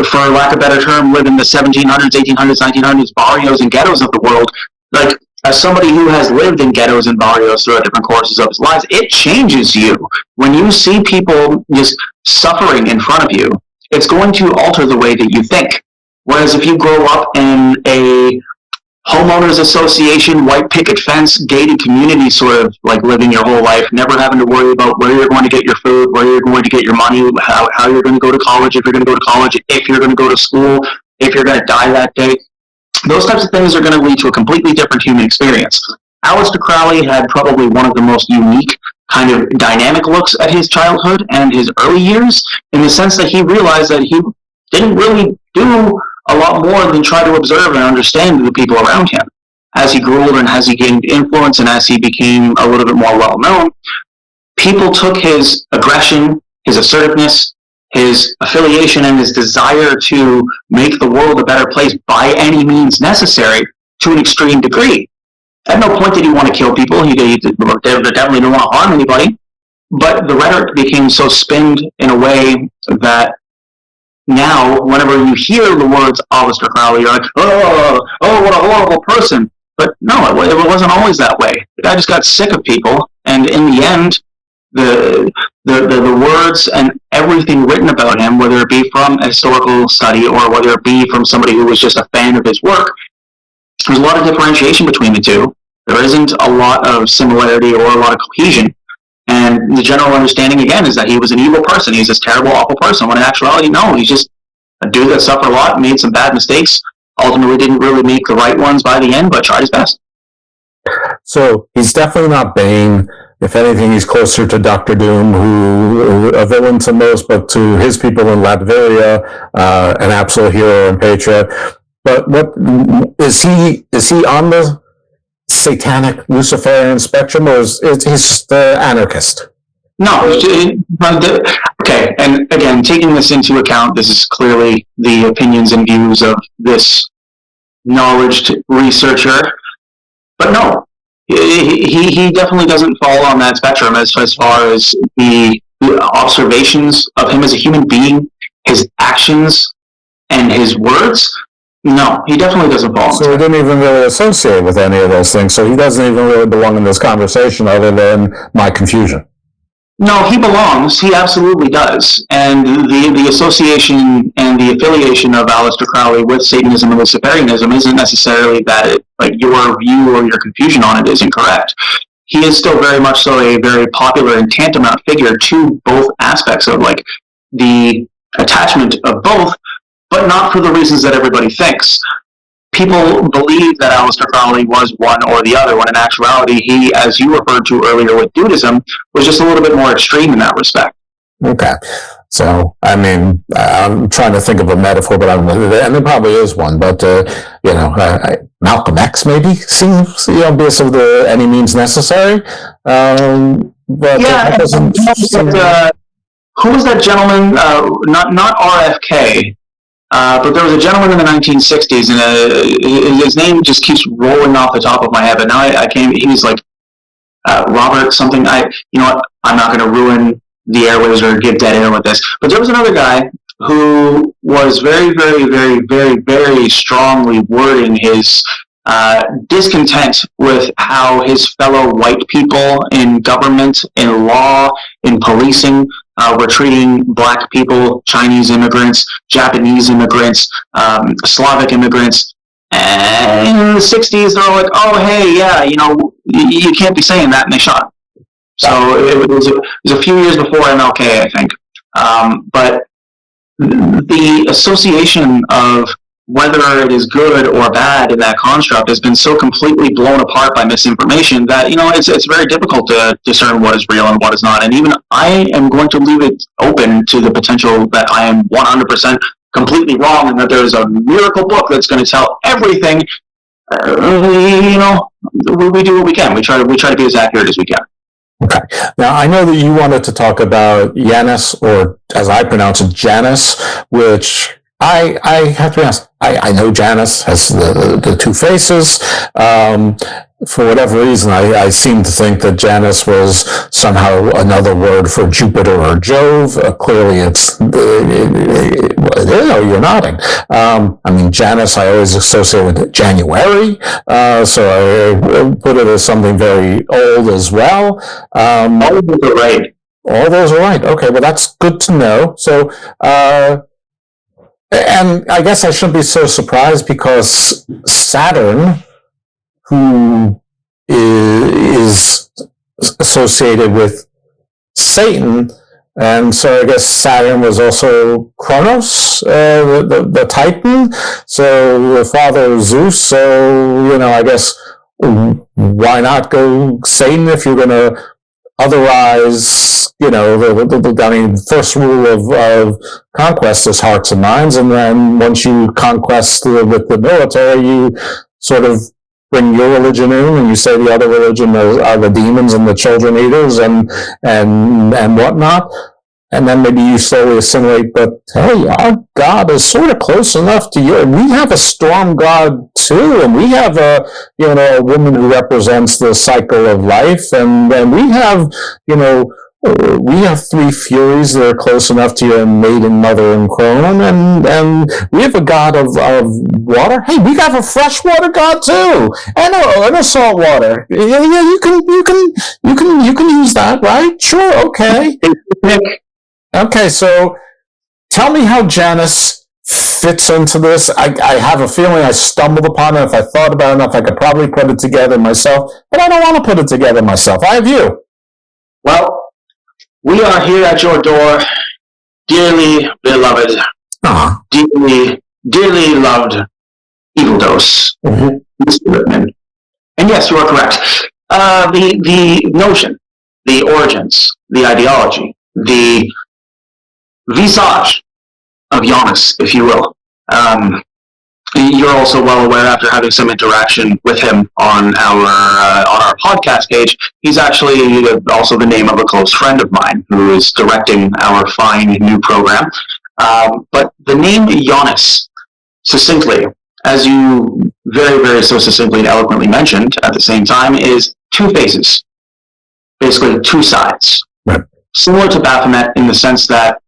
for lack of a better term, live in the 1700s, 1800s, 1900s, barrios and ghettos of the world, like as somebody who has lived in ghettos and barrios throughout different courses of his lives, it changes you. When you see people just suffering in front of you, it's going to alter the way that you think. Whereas if you grow up in a homeowners association, white picket fence, gated community sort of like living your whole life, never having to worry about where you're going to get your food, where you're going to get your money, how you're going to go to college, if you're going to go to college, if you're going to go to school, if you're going to die that day. Those types of things are going to lead to a completely different human experience. Aleister Crowley had probably one of the most unique kind of dynamic looks at his childhood and his early years, in the sense that he realized that he didn't really do a lot more than try to observe and understand the people around him. As he grew older and as he gained influence and as he became a little bit more well-known, people took his aggression, his assertiveness, his affiliation, and his desire to make the world a better place by any means necessary to an extreme degree. At no point did he want to kill people. He definitely didn't want to harm anybody. But the rhetoric became so spinned in a way that now, whenever you hear the words Aleister Crowley, you're like, oh, what a horrible person. But no, it wasn't always that way. The guy just got sick of people, and in the end, the words and everything written about him, whether it be from a historical study or whether it be from somebody who was just a fan of his work, there's a lot of differentiation between the two. There isn't a lot of similarity or a lot of cohesion. And the general understanding, again, is that he was an evil person. He's this terrible, awful person. When in actuality, no, he's just a dude that suffered a lot, made some bad mistakes, ultimately didn't really make the right ones by the end, but tried his best. So he's definitely not Bane. If anything, he's closer to Dr. Doom, who a villain to most, but to his people in Latveria, an absolute hero and patriot. But what is he on the Satanic Luciferian spectrum, or is he the anarchist? No. Okay, and again, taking this into account, this is clearly the opinions and views of this knowledge researcher. But no, he definitely doesn't fall on that spectrum as far as the observations of him as a human being, his actions, and his words. No, he definitely doesn't fall. So he didn't even really associate with any of those things. So he doesn't even really belong in this conversation, other than my confusion. No, he belongs. He absolutely does. And the association and the affiliation of Aleister Crowley with Satanism and Luciferianism isn't necessarily that your view or your confusion on it is incorrect. He is still very much so a very popular and tantamount figure to both aspects of the attachment of both, but not for the reasons that everybody thinks. People believe that Aleister Crowley was one or the other, when in actuality he, as you referred to earlier with Dudism, was just a little bit more extreme in that respect. Okay. So, I mean, I'm trying to think of a metaphor, and there probably is one, but, Malcolm X maybe seems, obvious of the any means necessary. But yeah, who was that gentleman? Not RFK. But there was a gentleman in the 1960s, and his name just keeps rolling off the top of my head. But now I can't. He was like Robert something. You know what? I'm not going to ruin the airwaves or give dead air with this. But there was another guy who was very, very, very, very, very strongly wording his discontent with how his fellow white people in government, in law, in policing, were treating black people, Chinese immigrants, Japanese immigrants, Slavic immigrants. And in the 60s, they were like, oh, hey, yeah, you can't be saying that, and they shot him. So it was a few years before MLK, I think. But the association of whether it is good or bad in that construct has been so completely blown apart by misinformation that, it's very difficult to discern what is real and what is not. And even I am going to leave it open to the potential that I am 100% completely wrong and that there is a miracle book that's going to tell everything. We do what we can. We try to be as accurate as we can. Okay. Now, I know that you wanted to talk about Janus, or as I pronounce it, Janus, which I have to be honest, I know Janus has the two faces. For whatever reason, I seem to think that Janus was somehow another word for Jupiter or Jove. Clearly, you're nodding. Janus I always associate with January, so I put it as something very old as well. All of those are right. All those are right. Okay, well, that's good to know. So, and I guess I shouldn't be so surprised because Saturn, who is associated with Satan, and so I guess Saturn was also Kronos, the Titan, so the father of Zeus, so, I guess, why not go Satan if you're going to otherwise, the first rule of conquest is hearts and minds, and then once you conquest with the military, you sort of bring your religion in, and you say the other religion are the demons and the children eaters and whatnot, and then maybe you slowly assimilate. But hey, our God is sort of close enough to you. We have a storm god too, and we have a woman who represents the cycle of life, and then we have we have three Furies that are close enough to your maiden, mother, and crone, and we have a god of water. Hey, we have a freshwater god too, and a salt water. Yeah, you can use that, right? Sure, okay. Okay, so tell me how Janus fits into this. I have a feeling I stumbled upon it. If I thought about it enough, I could probably put it together myself, but I don't want to put it together myself. I have you. Well, we are here at your door, dearly beloved, dearly loved evil dose, Mr. Whitman. And yes, you are correct. The notion, the origins, the ideology, the visage of Janus, if you will. You're also well aware, after having some interaction with him on our podcast page, he's actually also the name of a close friend of mine who is directing our fine new program. But the name Janus, succinctly, as you very, very so succinctly and eloquently mentioned at the same time, is two faces, basically two sides. Right. Similar to Baphomet in the sense that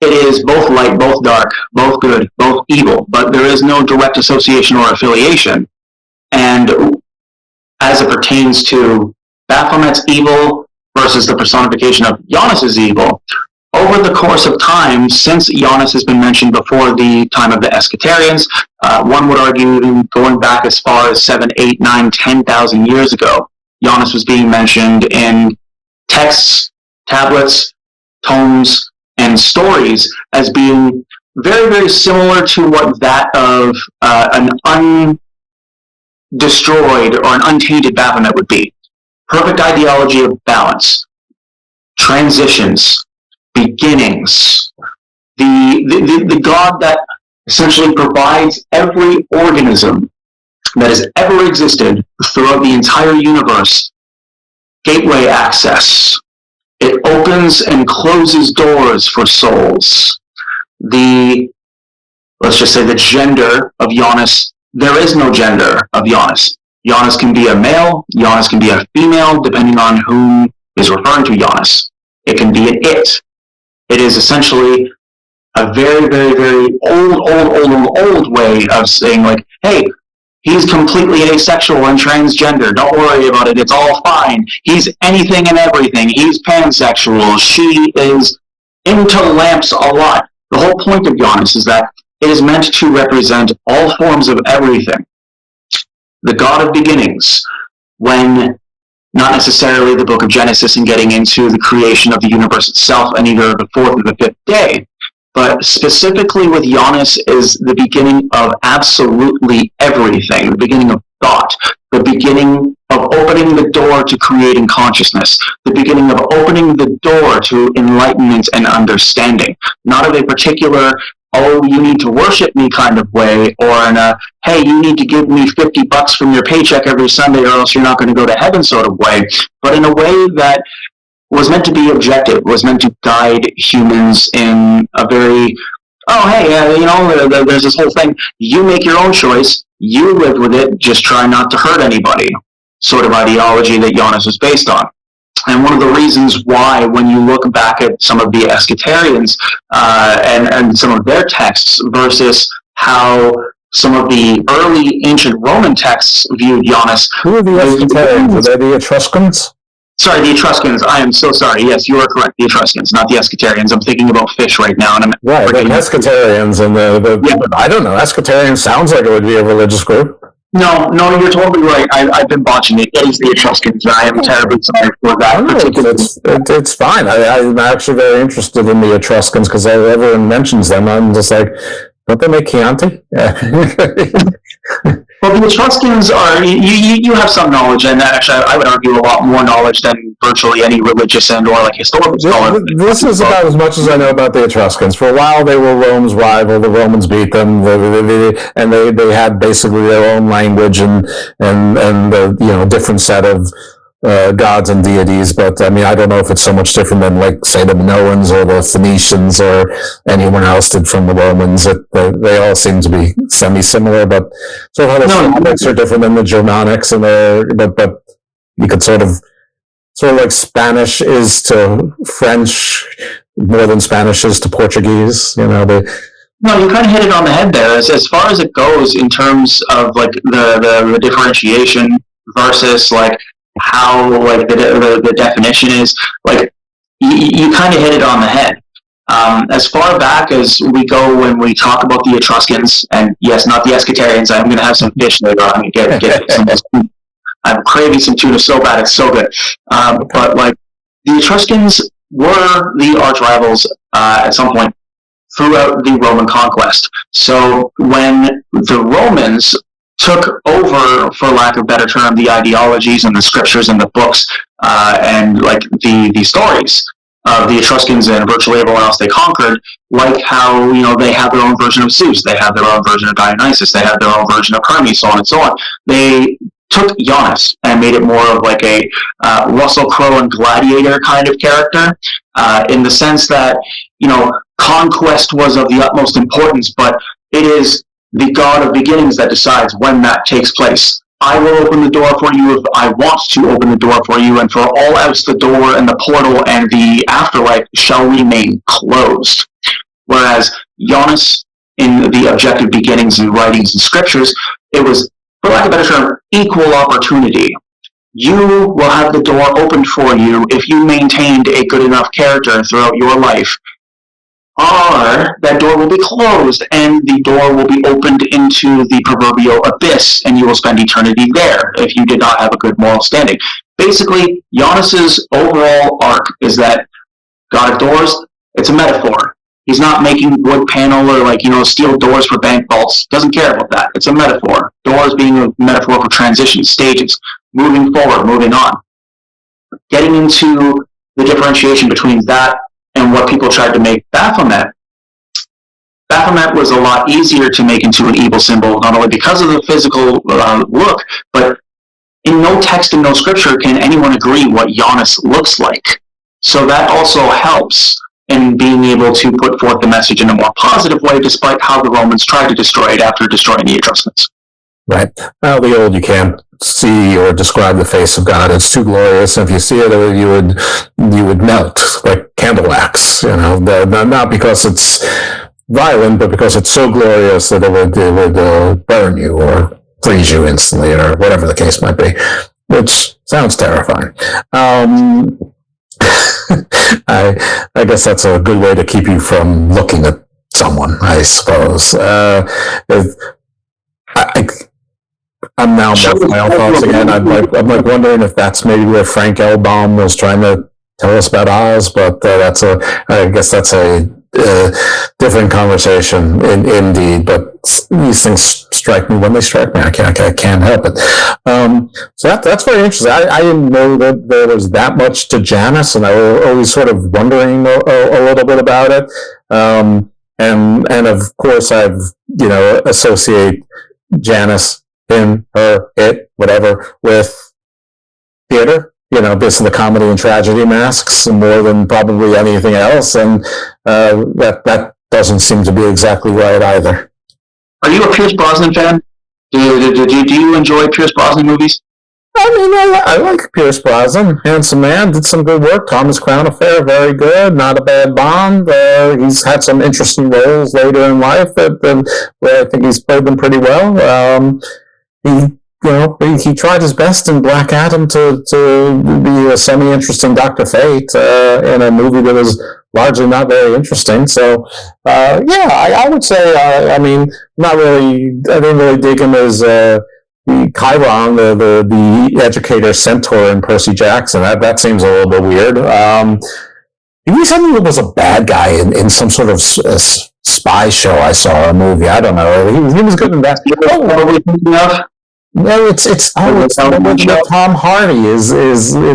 it is both light, both dark, both good, both evil, but there is no direct association or affiliation. And as it pertains to Baphomet's evil, versus the personification of Janus as evil, over the course of time, since Janus has been mentioned before the time of the Eschaterians, one would argue even going back as far as 7, 8, 9, 10,000 years ago, Janus was being mentioned in texts, tablets, tomes, and stories as being very, very similar to what that of an undestroyed or an untainted Baphomet would be. Perfect ideology of balance, transitions, beginnings, the God that essentially provides every organism that has ever existed throughout the entire universe gateway access. It opens and closes doors for souls. Let's just say the gender of Janus, there is no gender of Janus. Janus can be a male, Janus can be a female, depending on whom is referring to Janus. It can be an it. It is essentially a very, very, very old way of saying, like, hey, he's completely asexual and transgender. Don't worry about it. It's all fine. He's anything and everything. He's pansexual. She is into lamps a lot. The whole point of Janus is that it is meant to represent all forms of everything. The God of beginnings, when not necessarily the book of Genesis and getting into the creation of the universe itself and either the fourth or the fifth day, but specifically with Janus is the beginning of absolutely everything, the beginning of thought, the beginning of opening the door to creating consciousness, the beginning of opening the door to enlightenment and understanding, not of a particular, oh, you need to worship me kind of way, or in a, hey, you need to give me $50 from your paycheck every Sunday or else you're not going to go to heaven sort of way, but in a way that was meant to be objective, was meant to guide humans in a very, oh, hey, there's this whole thing, you make your own choice, you live with it, just try not to hurt anybody, sort of ideology that Janus was based on. And one of the reasons why, when you look back at some of the Eschaterians and some of their texts versus how some of the early ancient Roman texts viewed Janus. Who are the Eschaterians? Are they the Etruscans? Sorry, the Etruscans. I am so sorry. Yes, you are correct. The Etruscans, not the Eschaterians. I'm thinking about fish right now. And I'm right, the Eschaterians and I don't know. Eschatarian sounds like it would be a religious group. No, you're totally right. I've been botching it. It is the Etruscans. I am terribly sorry for that. It's fine. I'm actually very interested in the Etruscans because everyone mentions them. I'm just like, don't they make Chianti? Well, the Etruscans are, you have some knowledge, and actually I would argue a lot more knowledge than virtually any religious and or like historical scholar. This is about as much as I know about the Etruscans. For a while they were Rome's rival, the Romans beat them, and they had basically their own language and a different set of gods and deities, but I mean, I don't know if it's so much different than, like, say, the Minoans or the Phoenicians or anyone else did from the Romans. They all seem to be semi-similar, but so how the Slavics are different than the Germanics, and but you could sort of like Spanish is to French more than Spanish is to Portuguese. No, you kind of hit it on the head there. As far as it goes in terms of like the differentiation versus like how like the definition is, like you kind of hit it on the head. As far back as we go when we talk about the Etruscans, and yes, not the Eschaterians. I'm going to have some fish later on. Get some. I'm craving some tuna so bad, it's so good. But like the Etruscans were the arch rivals at some point throughout the Roman conquest. So when the Romans took over, for lack of a better term, the ideologies and the scriptures and the books and like the stories of the Etruscans and virtually everyone else they conquered, like how they have their own version of Zeus, they have their own version of Dionysus, they have their own version of Hermes, so on and so on. They took Janus and made it more of like a Russell Crowe and Gladiator kind of character, in the sense that conquest was of the utmost importance, but it is the God of beginnings that decides when that takes place. I will open the door for you if I want to open the door for you, and for all else the door and the portal and the afterlife shall remain closed. Whereas Janus, in the objective beginnings and writings and scriptures, it was, for lack of a better term, equal opportunity. you will have the door opened for you if you maintained a good enough character throughout your life. Or that door will be closed and the door will be opened into the proverbial abyss and you will spend eternity there if you did not have a good moral standing. Basically, Giannis's overall arc is that God of Doors, it's a metaphor. He's not making wood panel or steel doors for bank vaults. Doesn't care about that. It's a metaphor. Doors being a metaphor for transition, stages, moving forward, moving on. Getting into the differentiation between that and what people tried to make Baphomet. Baphomet was a lot easier to make into an evil symbol, not only because of the physical look, but in no text and no scripture can anyone agree what Giannis looks like. So that also helps in being able to put forth the message in a more positive way, despite how the Romans tried to destroy it after destroying the Etruscans. Right. Well, the old, you can't see or describe the face of God. It's too glorious. If you see it, you would melt like candle wax. Not because it's violent, but because it's so glorious that it would burn you or freeze you instantly, or whatever the case might be. Which sounds terrifying. I guess that's a good way to keep you from looking at someone, I suppose. I'm now with my own thoughts again. I'm wondering if that's maybe where Frank L. Baum was trying to tell us about Oz, but I guess that's a different conversation indeed. But these things strike me when they strike me. I can't help it. So that's very interesting. I didn't know that there was that much to Janus, and I was always sort of wondering a little bit about it. And of course I've associate Janus, him, her, it, whatever, with theater, basically the comedy and tragedy masks more than probably anything else, and that doesn't seem to be exactly right either. Are you a Pierce Brosnan fan? Do you enjoy Pierce Brosnan movies? I mean, I like Pierce Brosnan. Handsome man, did some good work. Thomas Crown Affair, very good. Not a bad Bond. He's had some interesting roles later in life where I think he's played them pretty well. He tried his best in Black Adam to be a semi-interesting Dr. Fate in a movie that was largely not very interesting. So, I would say, I didn't really dig him as Chiron, the educator centaur in Percy Jackson. That seems a little bit weird. He recently was a bad guy in some sort of spy show I saw, a movie. I don't know. He was good in that. No, it's Tom Hardy is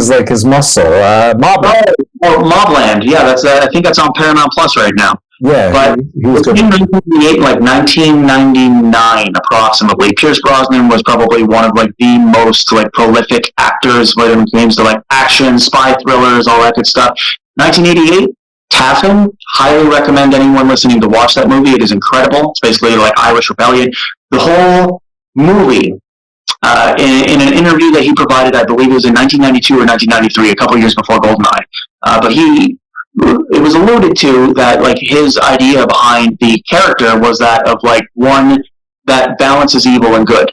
like his muscle. Mobland. Mobland. Yeah, I think that's on Paramount Plus right now. Yeah, but he was good. In 1999 approximately, Pierce Brosnan was probably one of the most prolific actors when it comes to action, spy thrillers, all that good stuff. 1988, Taffin. Highly recommend anyone listening to watch that movie. It is incredible. It's basically Irish Rebellion. The whole movie. In an interview that he provided, I believe it was in 1992 or 1993, a couple years before GoldenEye. But it was alluded to that his idea behind the character was that of one that balances evil and good,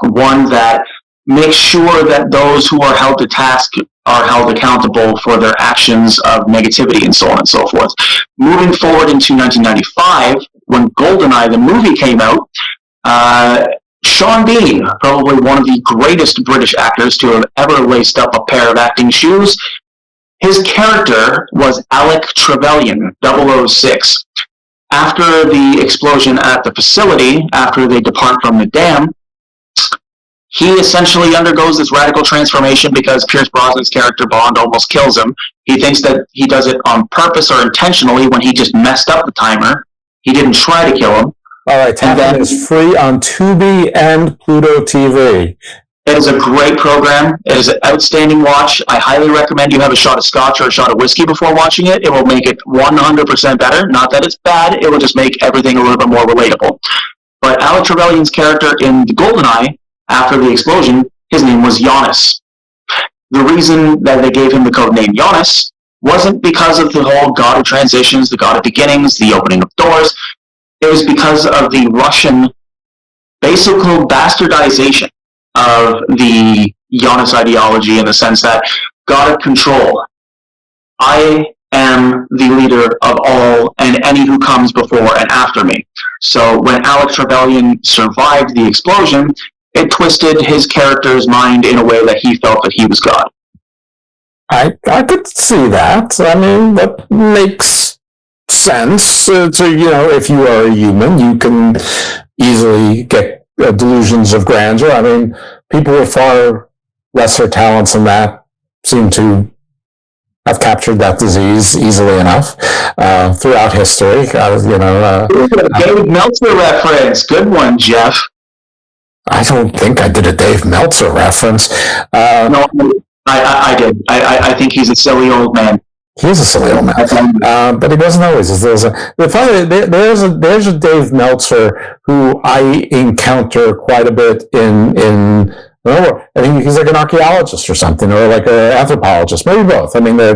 one that makes sure that those who are held to task are held accountable for their actions of negativity and so on and so forth. Moving forward into 1995, when GoldenEye, the movie, came out, Sean Bean, probably one of the greatest British actors to have ever laced up a pair of acting shoes, his character was Alec Trevelyan, 006. After the explosion at the facility, after they depart from the dam, he essentially undergoes this radical transformation because Pierce Brosnan's character Bond almost kills him. He thinks that he does it on purpose or intentionally when he just messed up the timer. He didn't try to kill him. All right, Taffin is free on Tubi and Pluto TV. It is a great program. It is an outstanding watch. I highly recommend you have a shot of scotch or a shot of whiskey before watching it. It will make it 100% better. Not that it's bad. It will just make everything a little bit more relatable. But Alec Trevelyan's character in the GoldenEye, after the explosion, his name was Giannis. The reason that they gave him the code name Giannis wasn't because of the whole God of transitions, the God of beginnings, the opening of doors. It was because of the Russian basic bastardization of the Janus ideology in the sense that God of control. I am the leader of all and any who comes before and after me. So when Alex Rebellion survived the explosion, it twisted his character's mind in a way that he felt that he was God. I could see that. I mean, that makes sense. So, if you are a human, you can easily get delusions of grandeur. I mean, people with far lesser talents than that seem to have captured that disease easily enough throughout history. Dave Meltzer reference. Good one, Jeff. I don't think I did a Dave Meltzer reference. No, I did. I think he's a silly old man. He is a silly old man, but he wasn't always. There's a Dave Meltzer who I encounter quite a bit in I think he's like an archaeologist or something, or like an anthropologist, maybe both. I mean, they're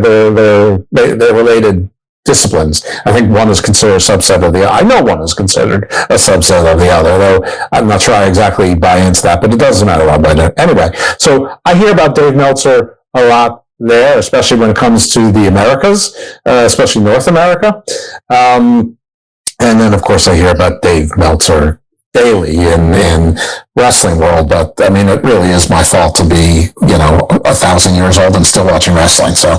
related disciplines. I think one is considered a subset of the other. I know one is considered a subset of the other, though I'm not sure I exactly buy into that, but it doesn't matter what I buy into. Anyway, so I hear about Dave Meltzer a lot there, especially when it comes to the Americas, especially North America. And then, of course, I hear about Dave Meltzer daily in wrestling world, but I mean, it really is my fault to be, 1,000 years old and still watching wrestling. So,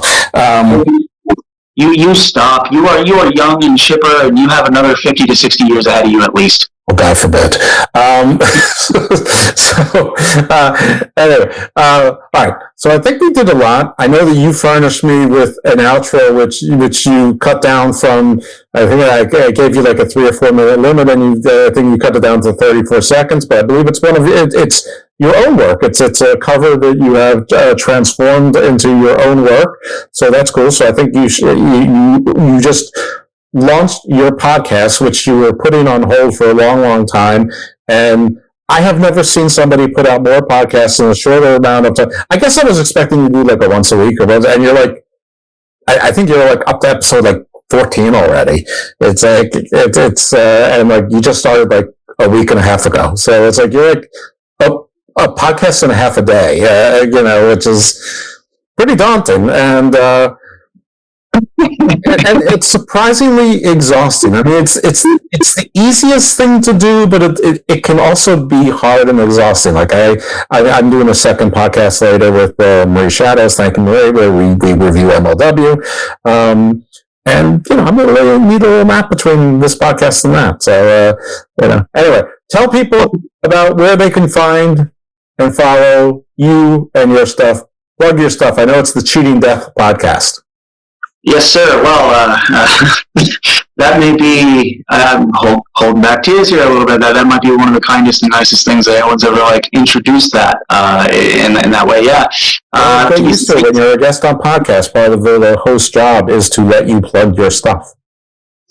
you stop. You are young and chipper, and you have another 50 to 60 years ahead of you at least. Well, God forbid. Anyway, all right. So I think we did a lot. I know that you furnished me with an outro, which you cut down from. I think I gave you like a 3 or 4 minute limit, and I think you cut it down to 34 seconds. But I believe it's it's your own work. It's a cover that you have transformed into your own work. So that's cool. So I think you just launched your podcast, which you were putting on hold for a long, long time. And I have never seen somebody put out more podcasts in a shorter amount of time. I guess I was expecting you to do like a once a week or whatever, and you're like, I think you're like up to episode like 14 already. It's like, and like you just started like a week and a half ago. So it's like, you're like a podcast and a half a day, which is pretty daunting. And it's surprisingly exhausting. I mean, it's the easiest thing to do, but it can also be hard and exhausting. Like I'm doing a second podcast later with Marie Shadows. Thank you, Marie, where we review MLW. And I'm going to really need a little map between this podcast and that. So anyway, tell people about where they can find and follow you and your stuff. Plug your stuff. I know it's the Cheating Death podcast. Yes, sir. Well, that may be, holding back tears here a little bit, that might be one of the kindest and nicest things that anyone's ever, introduced that, in that way, yeah. Get used to it when you're a guest on podcast. Part of the host's job is to let you plug your stuff.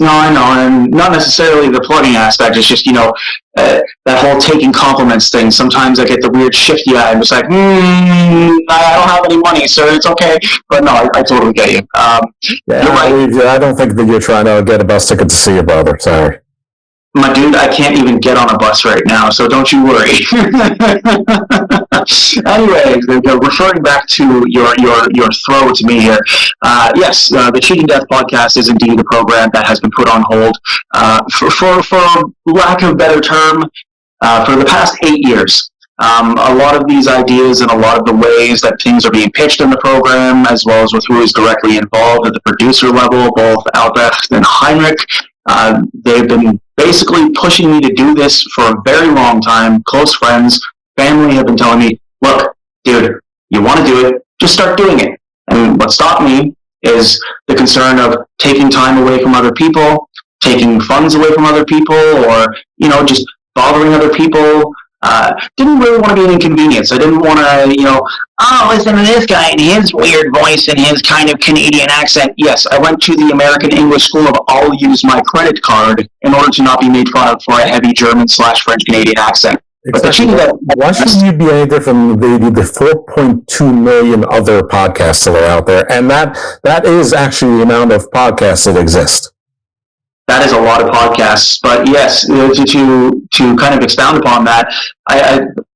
No, I know, and not necessarily the plugging aspect. It's just, that whole taking compliments thing. Sometimes I get the weird shifty eye. I'm just like, I don't have any money, sir. It's okay. But no, I totally get you. You're right. I don't think that you're trying to get a bus ticket to see your brother. Sorry. My dude, I can't even get on a bus right now, so don't you worry. Anyway, referring back to your throw to me here, yes, the Cheating Death podcast is indeed a program that has been put on hold for lack of a better term, for the past 8 years. A lot of these ideas and a lot of the ways that things are being pitched in the program, as well as with who is directly involved at the producer level, both Albrecht and Heinrich, they've been basically pushing me to do this for a very long time. Close friends, family have been telling me, look, dude, you want to do it, just start doing it. And what stopped me is the concern of taking time away from other people, taking funds away from other people, or, just bothering other people. Didn't really want to be an inconvenience. I didn't want to, listen to this guy and his weird voice and his kind of Canadian accent. Yes, I went to the American English School of I'll use my credit card in order to not be made fun of for a heavy German/French Canadian accent. Exactly. But why shouldn't you be any different than the 4.2 million other podcasts that are out there? And that is actually the amount of podcasts that exist. That is a lot of podcasts, but yes, to kind of expound upon that,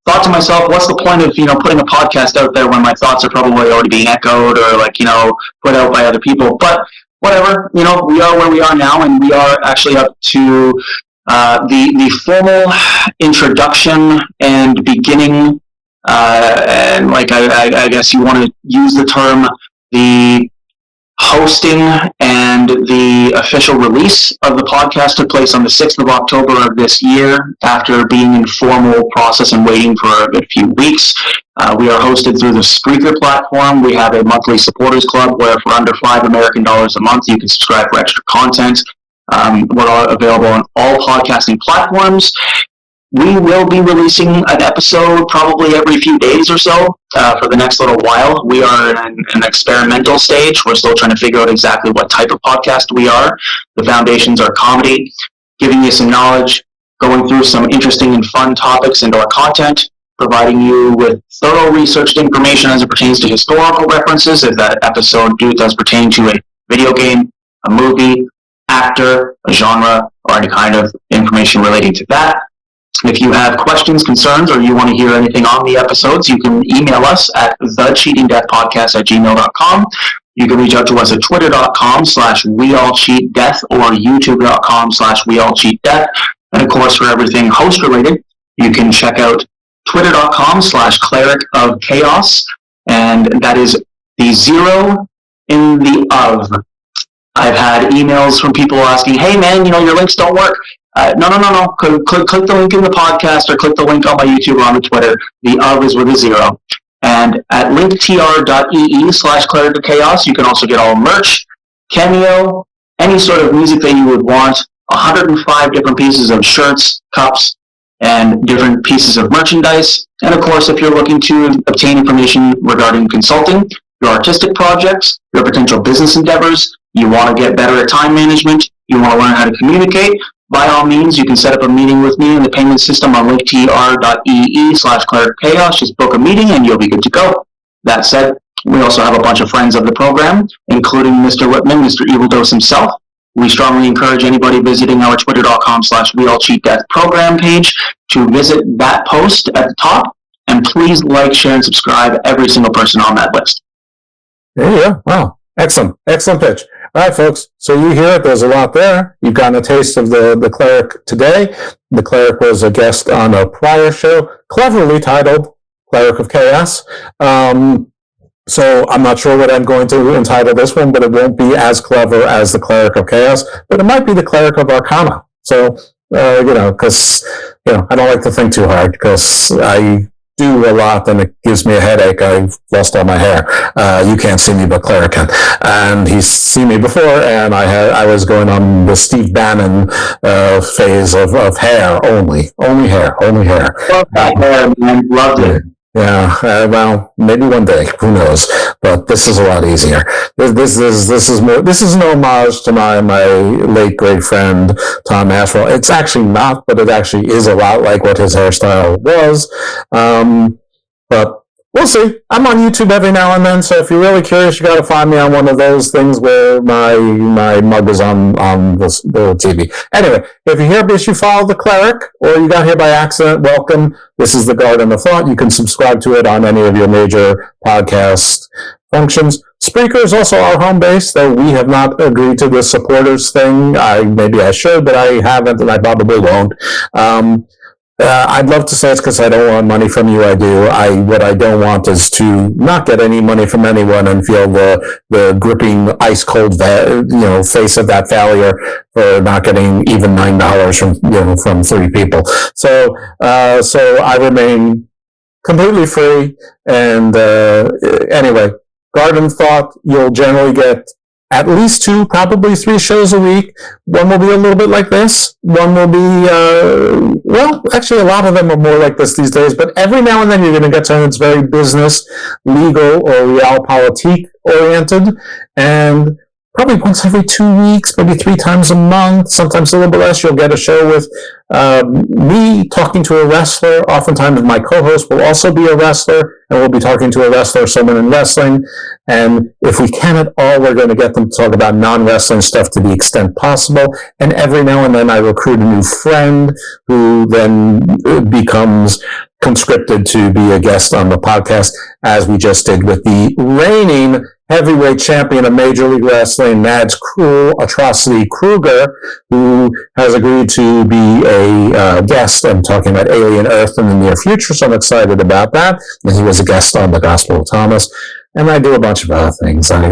thought to myself, what's the point of, putting a podcast out there when my thoughts are probably already being echoed or put out by other people? But whatever, we are where we are now, and we are actually up to the formal introduction and beginning, and I guess you want to use the term, the hosting and the official release of the podcast took place on the 6th of October of this year, after being in formal process and waiting for a good few weeks. We are hosted through the Spreaker platform. We have a monthly supporters club where for under $5 American a month, you can subscribe for extra content. We're available on all podcasting platforms. We will be releasing an episode probably every few days or so for the next little while. We are in an experimental stage. We're still trying to figure out exactly what type of podcast we are. The foundations are comedy, giving you some knowledge, going through some interesting and fun topics into our content, providing you with thorough researched information as it pertains to historical references, if that episode does pertain to a video game, a movie, actor, a genre, or any kind of information relating to that. If you have questions, concerns, or you want to hear anything on the episodes, you can email us at thecheatingdeathpodcast@gmail.com. You can reach out to us at twitter.com/weallcheatdeath or youtube.com/weallcheatdeath. And of course, for everything host related, you can check out twitter.com/Cleric of Chaos. And that is the 0 in the of. I've had emails from people asking, hey man, your links don't work. No. Click the link in the podcast or click the link on my YouTube or on the Twitter. The of is with a 0. And at linktr.ee/Cleric of Chaos, you can also get all merch, Cameo, any sort of music that you would want, 105 different pieces of shirts, cups, and different pieces of merchandise. And of course, if you're looking to obtain information regarding consulting, your artistic projects, your potential business endeavors, you want to get better at time management, you want to learn how to communicate, by all means, you can set up a meeting with me in the payment system on linktr.ee/Cleric of Chaos. Just book a meeting and you'll be good to go. That said, we also have a bunch of friends of the program, including Mr. Whitman, Mr. Evil Dose himself. We strongly encourage anybody visiting our twitter.com/weallcheatdeath program page to visit that post at the top, and please like, share, and subscribe every single person on that list. There you go. Wow. Excellent pitch. All right, folks. So you hear it. There's a lot there. You've gotten a taste of the Cleric today. The Cleric was a guest on a prior show, cleverly titled Cleric of Chaos. So I'm not sure what I'm going to entitle this one, but it won't be as clever as the Cleric of Chaos, but it might be the Cleric of Arcana. So, because, I don't like to think too hard, because I do a lot and it gives me a headache. I've lost all my hair. You can't see me, but Cleric can. And he's seen me before, and I was going on the Steve Bannon phase of hair only hair. Love that hair, man. Loved it. Yeah, well, maybe one day, who knows? But this is a lot easier. This is an homage to my late great friend Tom Ashwell. It's actually not, but it actually is a lot like what his hairstyle was. But we'll see. I'm on YouTube every now and then, so if you're really curious, you got to find me on one of those things where my mug is on the TV. Anyway, if you're here because you follow the Cleric, or you got here by accident, welcome. This is the Garden of Thought. You can subscribe to it on any of your major podcast functions. Spreaker is also our home base, though we have not agreed to the supporters thing. Maybe I should, but I haven't, and I probably won't. I'd love to say it's because I don't want money from you. I do. What I don't want is to not get any money from anyone and feel the gripping ice cold, face of that failure for not getting even $9 from 3 people. So I remain completely free. And anyway, Garden Thought, you'll generally get at least 2, probably 3 shows a week. One will be a little bit like this. One will be, actually a lot of them are more like this these days, but every now and then you're going to get something that's very business, legal, or realpolitik oriented. And probably once every 2 weeks, maybe 3 times a month, sometimes a little bit less, you'll get a show with me talking to a wrestler. Oftentimes my co-host will also be a wrestler, and we'll be talking to a wrestler, someone in wrestling. And if we can at all, we're going to get them to talk about non-wrestling stuff to the extent possible. And every now and then I recruit a new friend who then becomes conscripted to be a guest on the podcast, as we just did with the reigning heavyweight champion of Major League Wrestling, Mads Cruel Atrocity Kruger, who has agreed to be a guest. I'm talking about Alien Earth in the near future, so I'm excited about that. And he was a guest on the Gospel of Thomas. And I do a bunch of other things. I do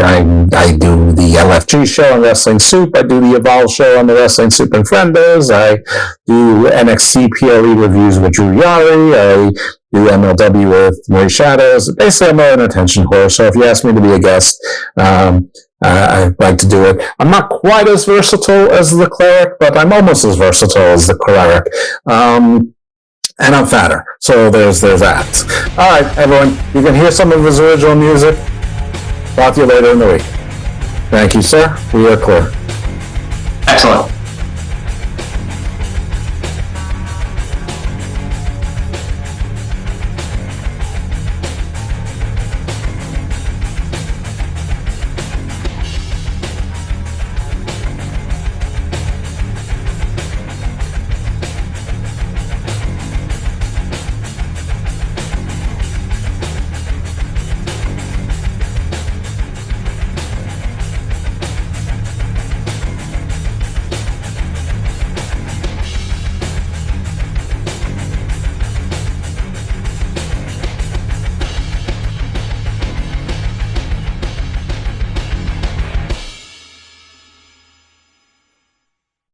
the LFG show on Wrestling Soup. I do the Evolve show on the Wrestling Soup and Friendos. I do NXT PLE reviews with Drew Yari. I do MLW with Marie Shadows. Basically, I'm an attention whore. So if you ask me to be a guest, I'd like to do it. I'm not quite as versatile as the Cleric, but I'm almost as versatile as the Cleric. And I'm fatter. So there's that. All right, everyone. You can hear some of his original music. Talk to you later in the week. Thank you, sir. We are clear. Excellent.